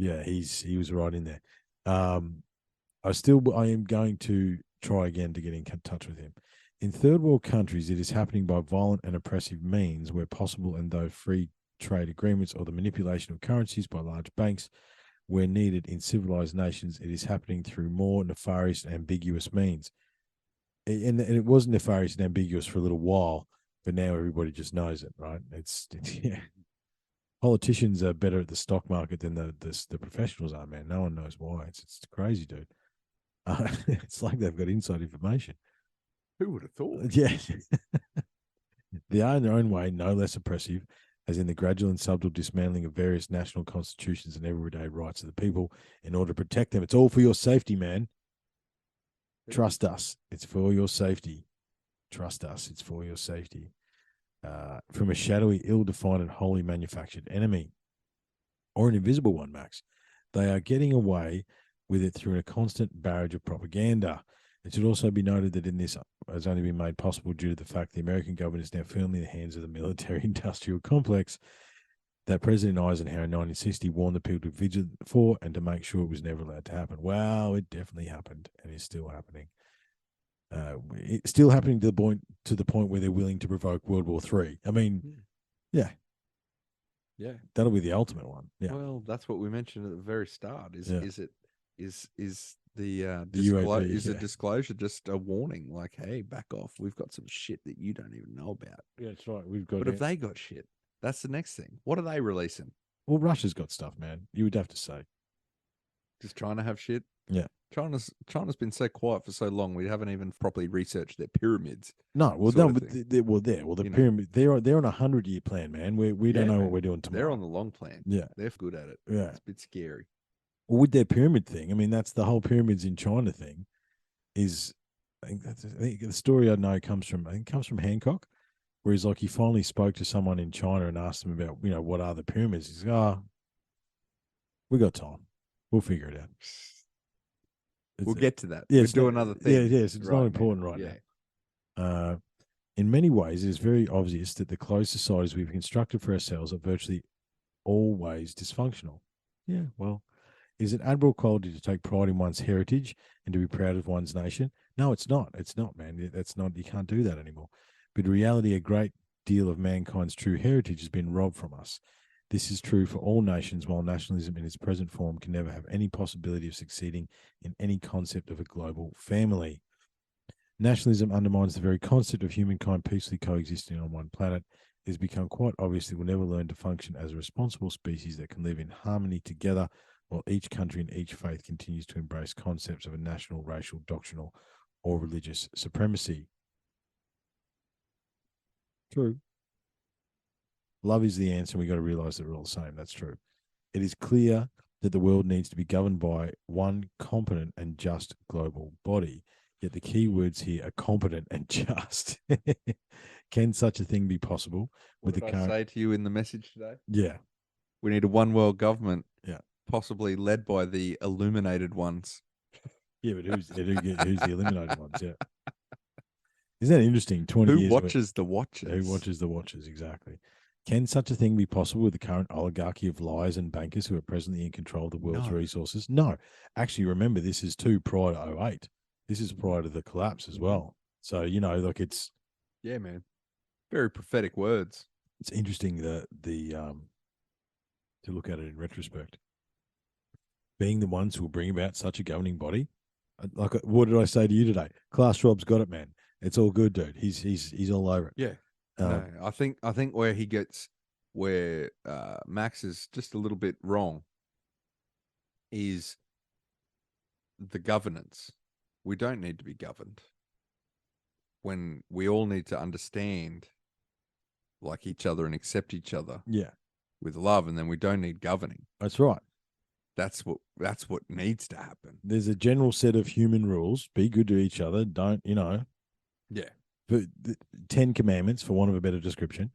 right in there. I am going to try again to get in touch with him. In third world countries, it is happening by violent and oppressive means where possible, and though free trade agreements or the manipulation of currencies by large banks where needed. In civilized nations, it is happening through more nefarious and ambiguous means. And it was nefarious and ambiguous for a little while, but now everybody just knows it, right? It's yeah. Politicians are better at the stock market than the professionals are, man. No one knows why. It's crazy, dude. It's like they've got inside information. Who would have thought? Yeah. They are in their own way no less oppressive, as in the gradual and subtle dismantling of various national constitutions and everyday rights of the people in order to protect them. It's all for your safety, man. Trust us. It's for your safety. Trust us. It's for your safety. From a shadowy, ill-defined, and wholly manufactured enemy, or an invisible one, Max. They are getting away with it through a constant barrage of propaganda. It should also be noted that in this has only been made possible due to the fact the American government is now firmly in the hands of the military-industrial complex that President Eisenhower in 1960 warned the people to vigil for and to make sure it was never allowed to happen. Well, it definitely happened and is still happening. It's still happening to the point where they're willing to provoke World War III. I mean, yeah, that'll be the ultimate one. Yeah. Well, that's what we mentioned at the very start. Is the UAP, is a disclosure just a warning? Like, hey, back off. We've got some shit that you don't even know about. Yeah, that's right. We've got. But if they got shit, that's the next thing. What are they releasing? Well, Russia's got stuff, man. You would have to say. Just trying to have shit. Yeah. China's been so quiet for so long. We haven't even properly researched their pyramids. No, well, the pyramid. They're on a 100-year plan, man. We don't know what we're doing tomorrow. They're on the long plan. Yeah, they're good at it. Yeah, it's a bit scary. Well, with their pyramid thing, I mean, that's the whole pyramids in China thing. I think the story I know comes from Hancock, where he's like he finally spoke to someone in China and asked them about what are the pyramids. He's like, we got time. We'll figure it out. We'll get to that. Yeah, we'll do another thing. Yes, it's not important right now. In many ways, it is very obvious that the closed societies we've constructed for ourselves are virtually always dysfunctional. Yeah, well, is it admirable quality to take pride in one's heritage and to be proud of one's nation? No, it's not. It's not, man. That's not. You can't do that anymore. But in reality, a great deal of mankind's true heritage has been robbed from us. This is true for all nations, while nationalism in its present form can never have any possibility of succeeding in any concept of a global family. Nationalism undermines the very concept of humankind peacefully coexisting on one planet. It has become quite obvious that we'll never learn to function as a responsible species that can live in harmony together, while each country and each faith continues to embrace concepts of a national, racial, doctrinal, or religious supremacy. True. Love is the answer. We got to realize that we're all the same. That's true. It is clear that the world needs to be governed by one competent and just global body. Yet the key words here are competent and just. Can such a thing be possible What with the did I current? say to you in the message today? Yeah, We need a one world government. Yeah. Possibly led by the illuminated ones. yeah, but who's the eliminated ones? Yeah, isn't that interesting? 20 Who years. watches the watchers? Who watches the watchers? Exactly. Can such a thing be possible with the current oligarchy of liars and bankers who are presently in control of the world's No. resources? No. Actually, remember, this is prior to 08. This is prior to the collapse as well. So, like it's Yeah, man. Very prophetic words. it's interesting that to look at it in retrospect. Being the ones who will bring about such a governing body. Like, what did I say to you today? Klaus Schwab's got it, man. It's all good, dude. He's all over it. Yeah. No, I think where Max is just a little bit wrong is the governance. We don't need to be governed. When we all need to understand like each other and accept each other Yeah, with love, and then we don't need governing. that's right. That's what needs to happen. There's a general set of human rules. Be good to each other. Don't, Yeah. the 10 commandments, for want of a better description.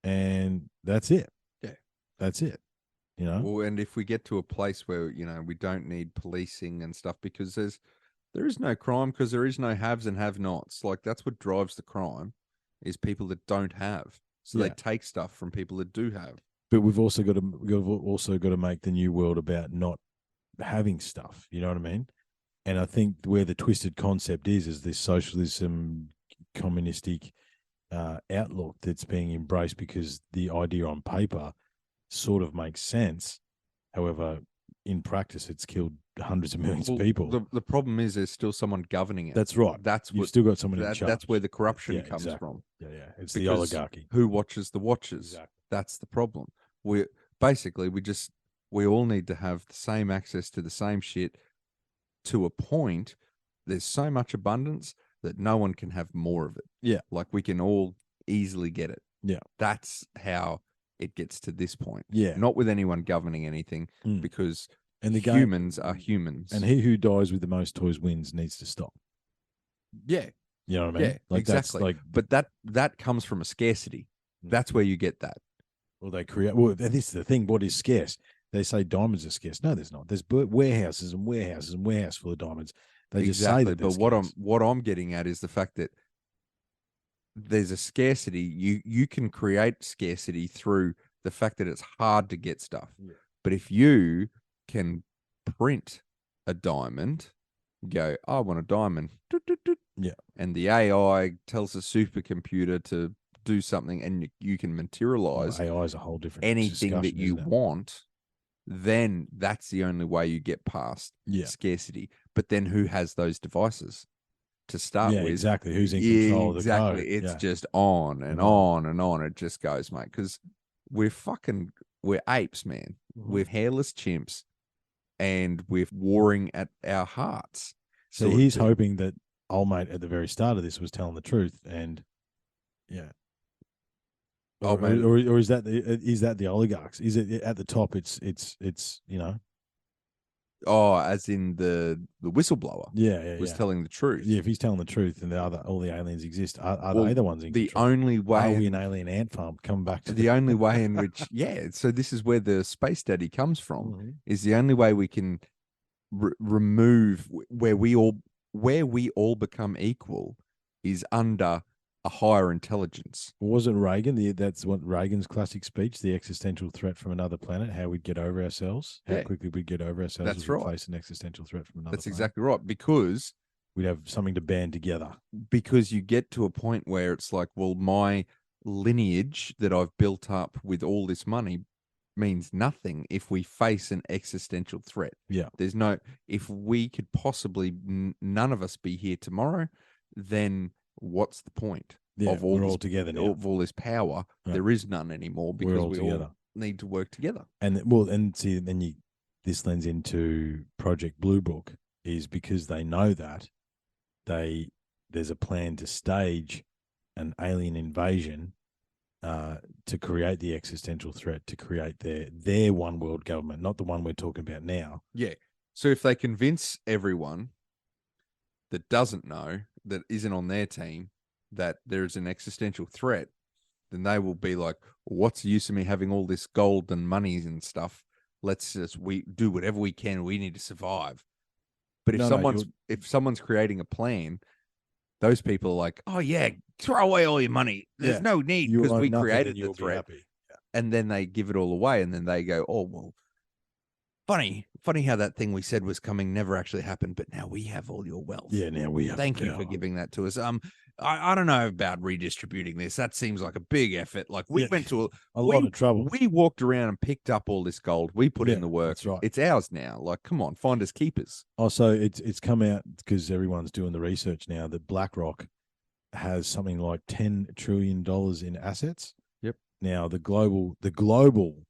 And that's it. Yeah. That's it. Well, and if we get to a place where, we don't need policing and stuff because there is no crime because there is no haves and have-nots. Like, that's what drives the crime is people that don't have. So Yeah. they take stuff from people that do have. But we've also got to make the new world about not having stuff. You know what I mean? And I think where the twisted concept is this socialism, communistic outlook that's being embraced because the idea on paper sort of makes sense. However, in practice, it's killed hundreds of millions of people. The problem is there's still someone governing it. That's right. You've still got someone in charge. That's where the corruption Yeah, comes exactly. from. Yeah. It's Because the oligarchy. Who watches the watchers? Exactly. That's the problem. We all need to have the same access to the same shit to a point. There's so much abundance that no one can have more of it. Yeah. Like we can all easily get it. Yeah. That's how it gets to this point. Yeah. Not with anyone governing anything because And the humans are humans. And he who dies with the most toys wins needs to stop. Yeah. You know what I mean? Yeah, Like exactly. But that comes from a scarcity. That's where you get that. Well, they create. Well, this is the thing. What is scarce? They say diamonds are scarce. No, there's not. There's warehouses and warehouses and warehouses full of diamonds. They just say that. But what I'm getting at is the fact that there's a scarcity. You can create scarcity through the fact that it's hard to get stuff. Yeah. But if you can print a diamond, go, I want a diamond. Yeah. And the AI tells the supercomputer to do something, and you can materialize AI is a whole different anything that you isn't it? want. Then that's the only way you get past scarcity. But then who has those devices to start with? Exactly. Who's in control of the code? It's just on and on and on. It just goes, mate, because we're apes, man. We're hairless chimps, and we're warring at our hearts. So he's hoping that old mate at the very start of this was telling the truth, and or is that the oligarchs? Is it at the top? It's Oh, as in the whistleblower. Was telling the truth. Yeah, if he's telling the truth and all the aliens exist, are they the ones in the control? only way are we an alien ant farm? Come back to the only way in which so this is where the space daddy comes from. Is the only way we can remove where we all become equal is under a higher intelligence. Wasn't Reagan? That's what Reagan's classic speech: the existential threat from another planet. How we'd get over ourselves. How quickly we'd get over ourselves. That's right. Face an existential threat from another. That's planet. exactly right. Because we'd have something to band together. Because you get to a point where it's like, well, my lineage that I've built up with all this money means nothing if we face an existential threat. Yeah. There's no, if we could possibly none of us be here tomorrow, then what's the point Yeah, of all we're this, all together now. of all this power? Yeah. There is none anymore because all we together. all need to work together. And see, then this lends into Project Blue Book, is because they know that there's a plan to stage an alien invasion to create the existential threat, to create their one world government, not the one we're talking about now. Yeah. So if they convince everyone that doesn't know, that isn't on their team, that there is an existential threat, then they will be like, what's the use of me having all this gold and money and stuff? Let's just we do whatever we can. We need to survive. But if someone's creating a plan, those people are like, oh yeah, throw away all your money. There's no need because we created the threat. Yeah. And then they give it all away, and then they go, oh well, funny how that thing we said was coming never actually happened, but now we have all your wealth. Yeah, now we have. Thank you for giving that to us. I don't know about redistributing this. That seems like a big effort. Like we went to a lot of trouble. We walked around and picked up all this gold. We put in the work. That's right. It's ours now. Like, come on, find us keepers. Oh, so it's come out because everyone's doing the research now that BlackRock has something like $10 trillion in assets. Yep. Now the global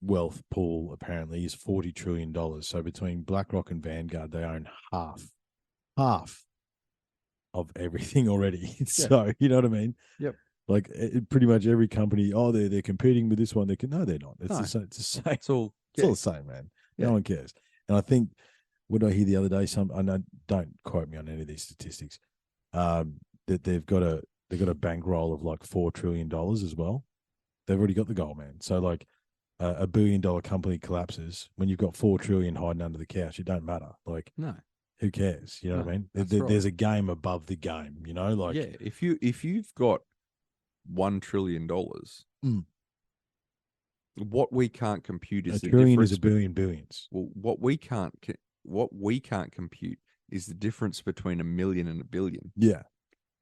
wealth pool apparently is $40 trillion. So between BlackRock and Vanguard, they own half of everything already. Yeah. So you know what I mean? Yep. Like pretty much every company. Oh, they're competing with this one. No, they're not. It's the same. It's the same. It's all the same, man. Yeah. No one cares. And I think what did I hear the other day? I know, don't quote me on any of these statistics. That they've got a bankroll of like $4 trillion as well. They've already got the goal, man. So like a $1 billion company collapses when you've got $4 trillion hiding under the couch. It don't matter. Like no, who cares? You know what I mean? There's a game above the game. You know, like if you've got $1 trillion, what we can't compute is a trillion is a billion billions. Well, what we can't compute is the difference between a million and a billion. Yeah.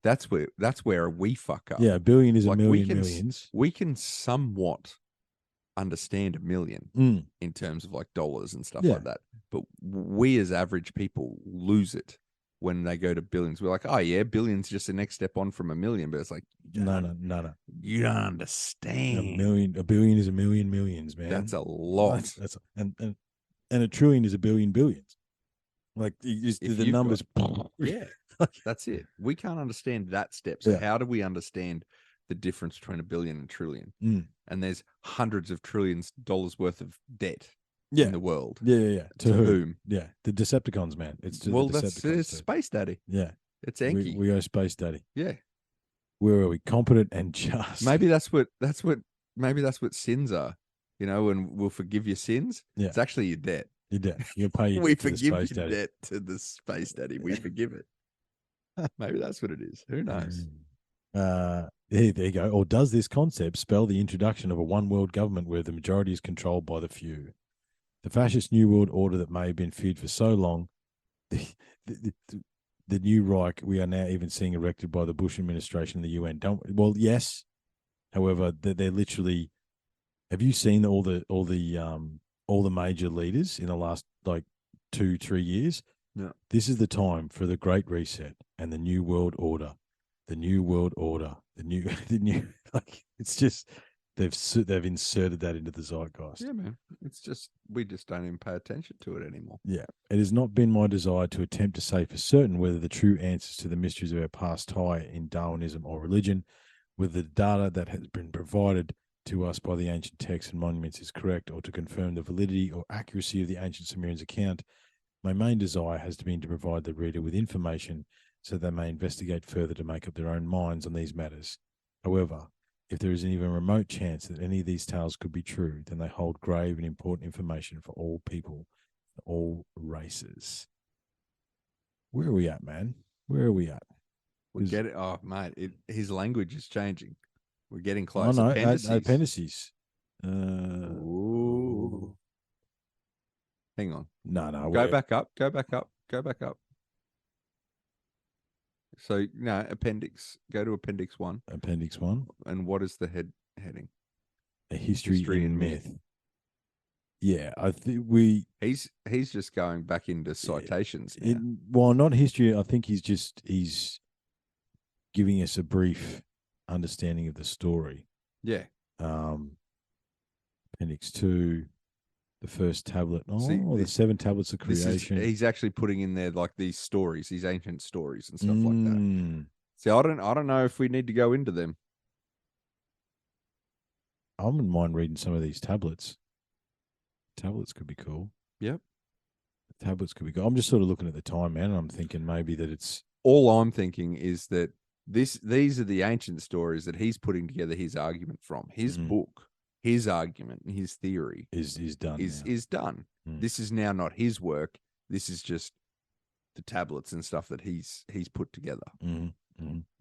That's where we fuck up. Yeah, a billion is like a million millions. We can somewhat understand a million in terms of like dollars and stuff like that. But we as average people lose it when they go to billions. We're like, oh yeah, billions just the next step on from a million. But it's like, no. You don't understand. A billion is a million millions, man. That's a lot. And a trillion is a billion billions. Like you just the numbers. Yeah. That's it. We can't understand that step. So how do we understand the difference between a billion and a trillion? And there's hundreds of trillions dollars worth of debt in the world. Yeah. To whom? Yeah, the Decepticons, man. It's to that's Space Daddy. Yeah, it's Enki. We owe Space Daddy. Yeah. Where are we? Competent and just. Maybe that's what sins are. You know, and we'll forgive your sins. Yeah. It's actually your debt. Your debt. You pay your we debt to forgive the Space your Daddy. debt to the Space Daddy. We forgive it. Maybe that's what it is. Who knows? There you go. Or does this concept spell the introduction of a one world government where the majority is controlled by the few? The fascist New World Order that may have been feared for so long, the new Reich we are now even seeing erected by the Bush administration and the UN. Yes. However, they're literally. Have you seen all the major leaders in the last like 2-3 years? No. This is the time for the Great Reset and the New World Order. The New World Order. The new like it's just they've inserted that into the zeitgeist. Yeah, man. It's just we just don't even pay attention to it anymore. Yeah. It has not been my desire to attempt to say for certain whether the true answers to the mysteries of our past tie in Darwinism or religion, whether the data that has been provided to us by the ancient texts and monuments is correct, or to confirm the validity or accuracy of the ancient Sumerians' account. My main desire has been to provide the reader with information so they may investigate further to make up their own minds on these matters. However, if there is an even remote chance that any of these tales could be true, then they hold grave and important information for all people, all races. Where are we at, man? Where are we at? We get it. Oh, mate, his language is changing. We're getting close. Oh, no, appendices. Ooh. Hang on. No. Go back up. So, no, appendix. Go to appendix 1. Appendix 1. And what is the heading? A history in myth. Yeah, I think He's just going back into citations now. Well, not history. I think he's giving us a brief understanding of the story. Yeah. Appendix 2, the first tablet. See, The 7 tablets of creation. he's actually putting in there like these stories, these ancient stories and stuff like that. Mm. See, I don't know if we need to go into them. I wouldn't mind reading some of these tablets. Tablets could be cool. Yep. Tablets could be cool. I'm just sort of looking at the time, man, and I'm thinking maybe that it's All I'm thinking is that these are the ancient stories that he's putting together his argument from. His book, his argument, his theory is done. Is done. This is now not his work. This is just the tablets and stuff that he's put together.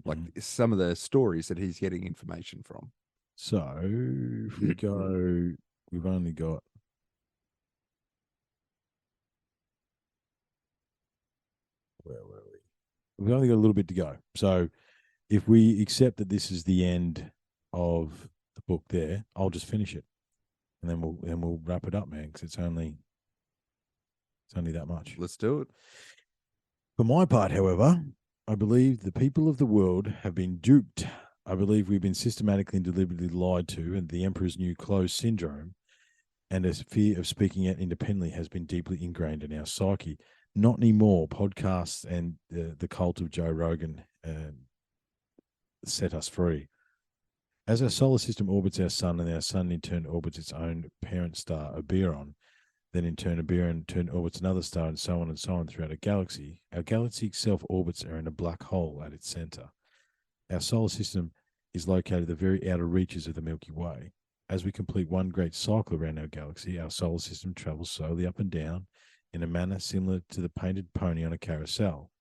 Like some of the stories that he's getting information from. So if we go, we've only got where were we? We've only got a little bit to go. So if we accept that this is the end of the book, there, I'll just finish it, and then we'll wrap it up, man, because it's only that much. Let's do it. For my part, however, I believe the people of the world have been duped. I believe we've been systematically and deliberately lied to, and the Emperor's New Clothes syndrome and a fear of speaking out independently has been deeply ingrained in our psyche. Not anymore. Podcasts and the cult of Joe Rogan set us free. As our solar system orbits our sun, and our sun in turn orbits its own parent star, Oberon, then in turn Oberon in turn orbits another star, and so on throughout a galaxy. Our galaxy itself orbits are in a black hole at its center. Our solar system is located at the very outer reaches of the Milky Way. As we complete one great cycle around our galaxy, our solar system travels slowly up and down in a manner similar to the painted pony on a carousel,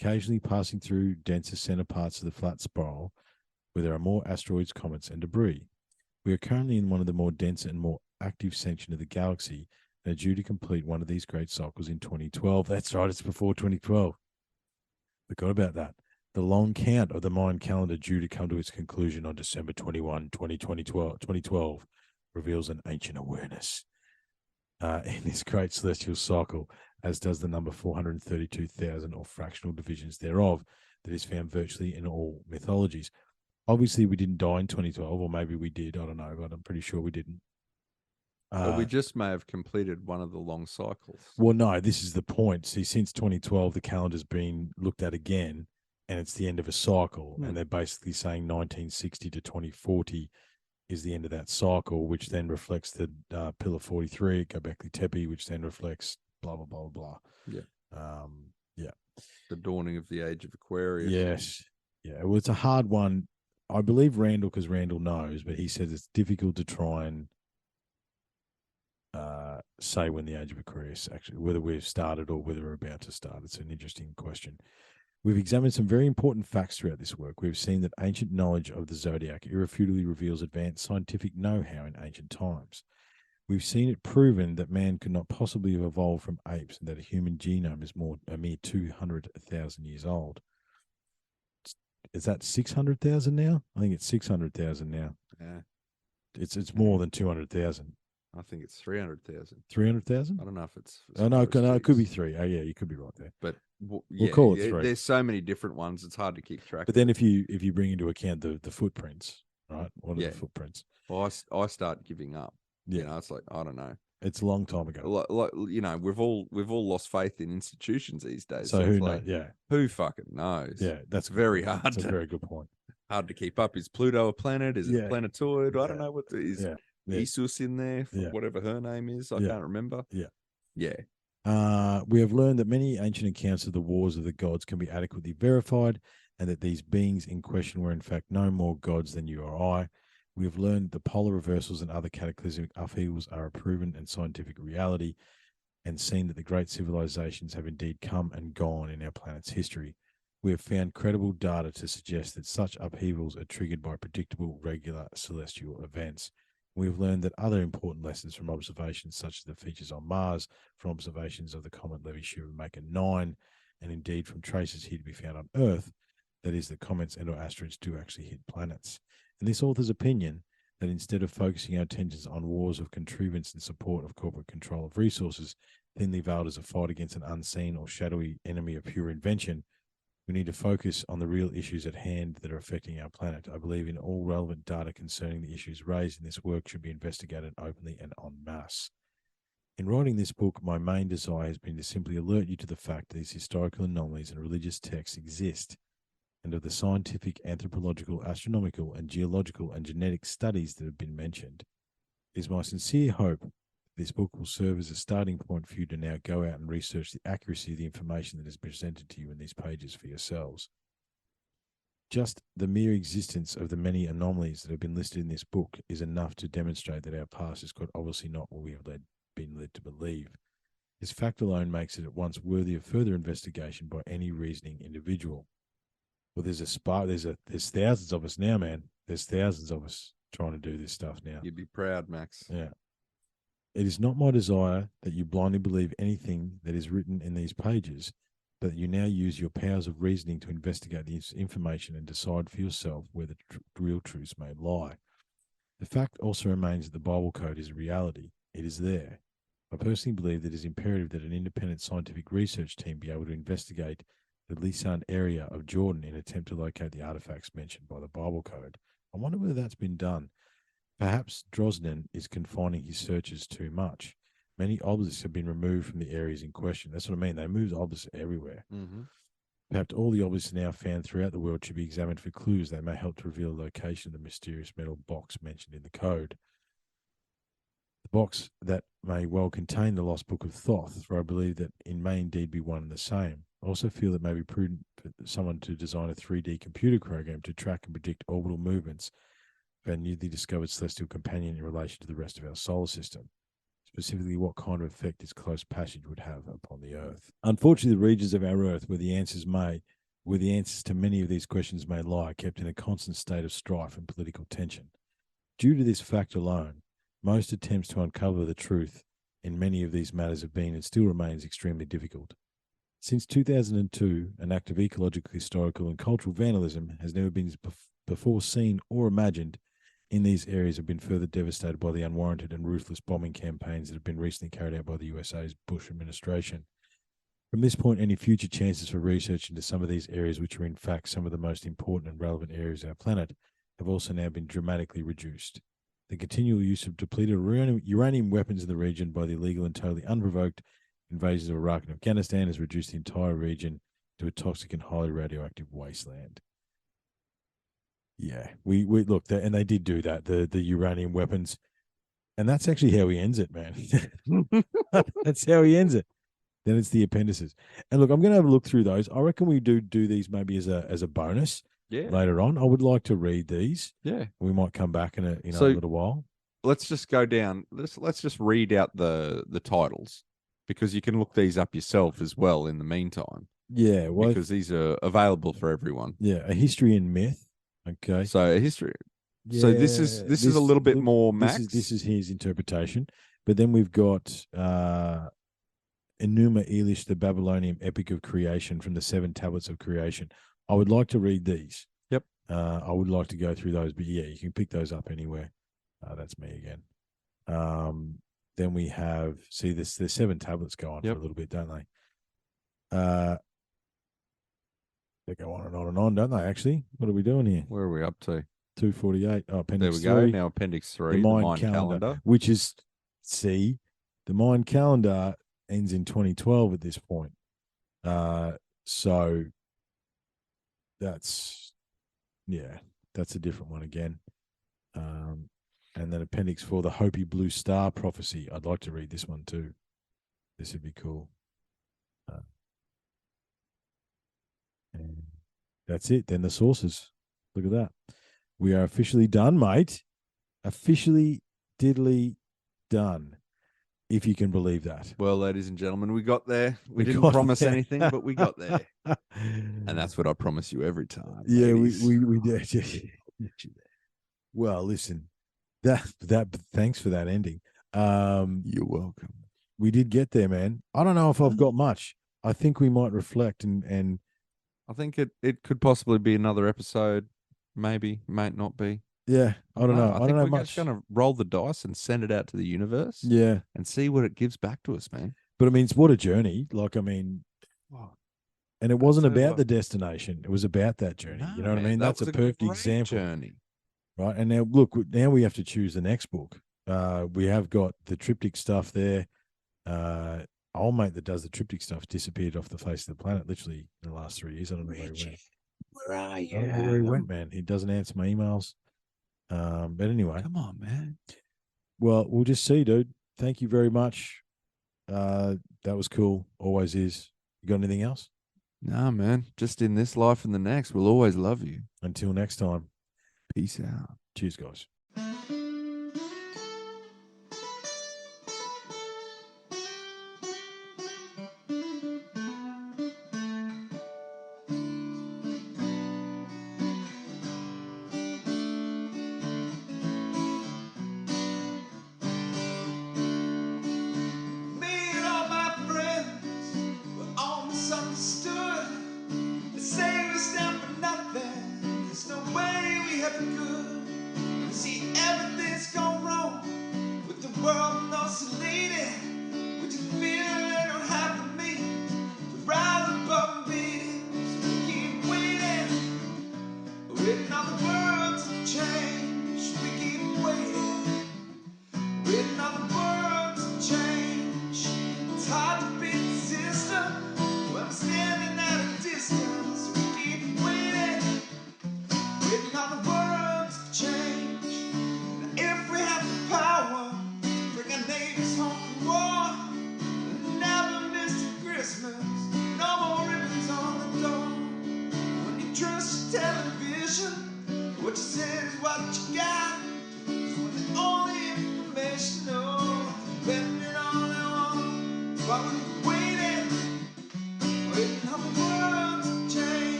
occasionally passing through denser center parts of the flat spiral where there are more asteroids, comets, and debris. We are currently in one of the more dense and more active section of the galaxy and are due to complete one of these great cycles in 2012. That's right, it's before 2012. Forgot about that. The long count of the Mayan calendar due to come to its conclusion on December 21, 2012 reveals an ancient awareness in this great celestial cycle, as does the number 432,000 or fractional divisions thereof that is found virtually in all mythologies. Obviously, we didn't die in 2012, or maybe we did. I don't know, but I'm pretty sure we didn't. Well, we just may have completed one of the long cycles. Well, no, this is the point. See, since 2012, the calendar's been looked at again, and it's the end of a cycle. And they're basically saying 1960 to 2040 is the end of that cycle, which then reflects the Pillar 43, Göbekli Tepe, which then reflects blah, blah, blah, blah. Yeah. Yeah. The dawning of the age of Aquarius. Yes. Yeah. Well, it's a hard one. I believe Randall, because Randall knows, but he says it's difficult to try and say when the age of Aquarius, actually, whether we've started or whether we're about to start. It's an interesting question. We've examined some very important facts throughout this work. We've seen that ancient knowledge of the zodiac irrefutably reveals advanced scientific know-how in ancient times. We've seen it proven that man could not possibly have evolved from apes, and that a human genome is a mere 200,000 years old. Is that 600,000 now? I think it's 600,000 now. Yeah. It's more than 200,000. I think it's 300,000. 300,000? I don't know if it's. Oh, no, it could be 3. Oh, yeah, you could be right there. But we'll call it 3. There's so many different ones; it's hard to keep track. But then, if you bring into account the footprints, right? What are the footprints? Well, I start giving up. Yeah. You know, it's like I don't know. It's a long time ago. Like you know, we've all lost faith in institutions these days. So who knows? Like, yeah. Who fucking knows? Yeah, that's very hard. That's a very good point. Hard to keep up. Is Pluto a planet? Is it a planetoid? I don't know what is. Yeah. Isus in there, whatever her name is. I can't remember. Yeah. We have learned that many ancient accounts of the wars of the gods can be adequately verified, and that these beings in question were in fact no more gods than you or I. We have learned that polar reversals and other cataclysmic upheavals are a proven and scientific reality, and seen that the great civilizations have indeed come and gone in our planet's history. We have found credible data to suggest that such upheavals are triggered by predictable, regular celestial events. We have learned that other important lessons from observations, such as the features on Mars, from observations of the comet Levi-Shuramaker 9, and indeed from traces here to be found on Earth, that is, that comets and or asteroids do actually hit planets. In this author's opinion, that instead of focusing our attentions on wars of contrivance in support of corporate control of resources, thinly veiled as a fight against an unseen or shadowy enemy of pure invention, we need to focus on the real issues at hand that are affecting our planet. I believe in all relevant data concerning the issues raised in this work should be investigated openly and en masse. In writing this book, my main desire has been to simply alert you to the fact that these historical anomalies and religious texts exist, and of the scientific, anthropological, astronomical, and geological and genetic studies that have been mentioned. It is my sincere hope that this book will serve as a starting point for you to now go out and research the accuracy of the information that is presented to you in these pages for yourselves. Just the mere existence of the many anomalies that have been listed in this book is enough to demonstrate that our past is quite obviously not what we have been led to believe. This fact alone makes it at once worthy of further investigation by any reasoning individual. Well, there's thousands of us now, man. There's thousands of us trying to do this stuff now. You'd be proud, Max. Yeah. It is not my desire that you blindly believe anything that is written in these pages, but that you now use your powers of reasoning to investigate this information and decide for yourself where the real truths may lie. The fact also remains that the Bible code is a reality. It is there. I personally believe that it is imperative that an independent scientific research team be able to investigate the Lisan area of Jordan in an attempt to locate the artifacts mentioned by the Bible code. I wonder whether that's been done. Perhaps Drosnin is confining his searches too much. Many obelisks have been removed from the areas in question. That's what I mean. They moved obelisks everywhere. Mm-hmm. Perhaps all the obelisks now found throughout the world should be examined for clues that may help to reveal the location of the mysterious metal box mentioned in the code. The box that may well contain the lost book of Thoth, for I believe that it may indeed be one and the same. I also feel it may be prudent for someone to design a 3D computer program to track and predict orbital movements of our newly discovered celestial companion in relation to the rest of our solar system. Specifically, what kind of effect its close passage would have upon the Earth. Unfortunately, the regions of our Earth where the answers to many of these questions may lie are kept in a constant state of strife and political tension. Due to this fact alone, most attempts to uncover the truth in many of these matters have been and still remains extremely difficult. Since 2002, an act of ecological, historical, and cultural vandalism has never been before seen or imagined in these areas have been further devastated by the unwarranted and ruthless bombing campaigns that have been recently carried out by the USA's Bush administration. From this point, any future chances for research into some of these areas, which are in fact some of the most important and relevant areas of our planet, have also now been dramatically reduced. The continual use of depleted uranium weapons in the region by the illegal and totally unprovoked invasions of Iraq and Afghanistan has reduced the entire region to a toxic and highly radioactive wasteland. Yeah, we look, and they did do that, the uranium weapons, and that's actually how he ends it, man. That's how he ends it. Then it's the appendices, and look, I'm going to have a look through those. I reckon we do these maybe as a bonus. Yeah. Later on, I would like to read these. Yeah, we might come back in a So- little while. let's just go down. Let's just read out the titles, because you can look these up yourself as well in the meantime, Yeah, well, because these are available for everyone. yeah, a history in myth. Okay, So a history. So this is a little bit more Max. This is his interpretation, but then we've got Enuma Elish, the Babylonian epic of creation from the 7 tablets of creation. I would like to read these. Yep. I would like to go through those, but yeah, you can pick those up anywhere. That's me again. Then we have, there's 7 tablets go on for a little bit, don't they? They go on and on and on, don't they, actually? What are we doing here? Where are we up to? 248. Oh, appendix There we 3. go. Now appendix 3, The Mayan calendar, which is, the Mayan calendar ends in 2012 at this point. So that's a different one again. And then appendix 4, the Hopi Blue Star prophecy. I'd like to read this one too. This would be cool. And that's it. Then the sources. Look at that. We are officially done, mate. Officially diddly done. If you can believe that. Well, ladies and gentlemen, we got there. We We didn't got promise there. anything, but we got there. And that's what I promise you every time. Yeah, ladies. we did. Well, listen, that thanks for that ending. You're welcome. We did get there, man. I don't know if I've got much. I think we might reflect and I think it could possibly be another episode. Maybe, might not be. Yeah, I don't know. I I don't think know we're just much. going to roll the dice and send it out to the universe Yeah, and see what it gives back to us, man. but I mean, it's what a journey. Like, I mean, and it I'll wasn't tell you about what. the destination. It was about that journey. No, You know what I man, mean? that That's a was a perfect great example, journey. right? And now, look, now we have to choose the next book. We have got the triptych stuff there. Old mate that does the triptych stuff disappeared off the face of the planet literally in the last 3 years. I don't know where he went. Where are I don't know where he went, man. He doesn't answer my emails. But anyway, Come on, man. well, we'll just see, dude. Thank you very much. That was cool. Always is. You got anything else? Nah, man. Just in this life and the next, we'll always love you. Until next time. Peace out. Cheers, guys. Me and all my friends were all misunderstood. They say we stand for nothing. There's no way we ever could. You see, everything's gone wrong with the world.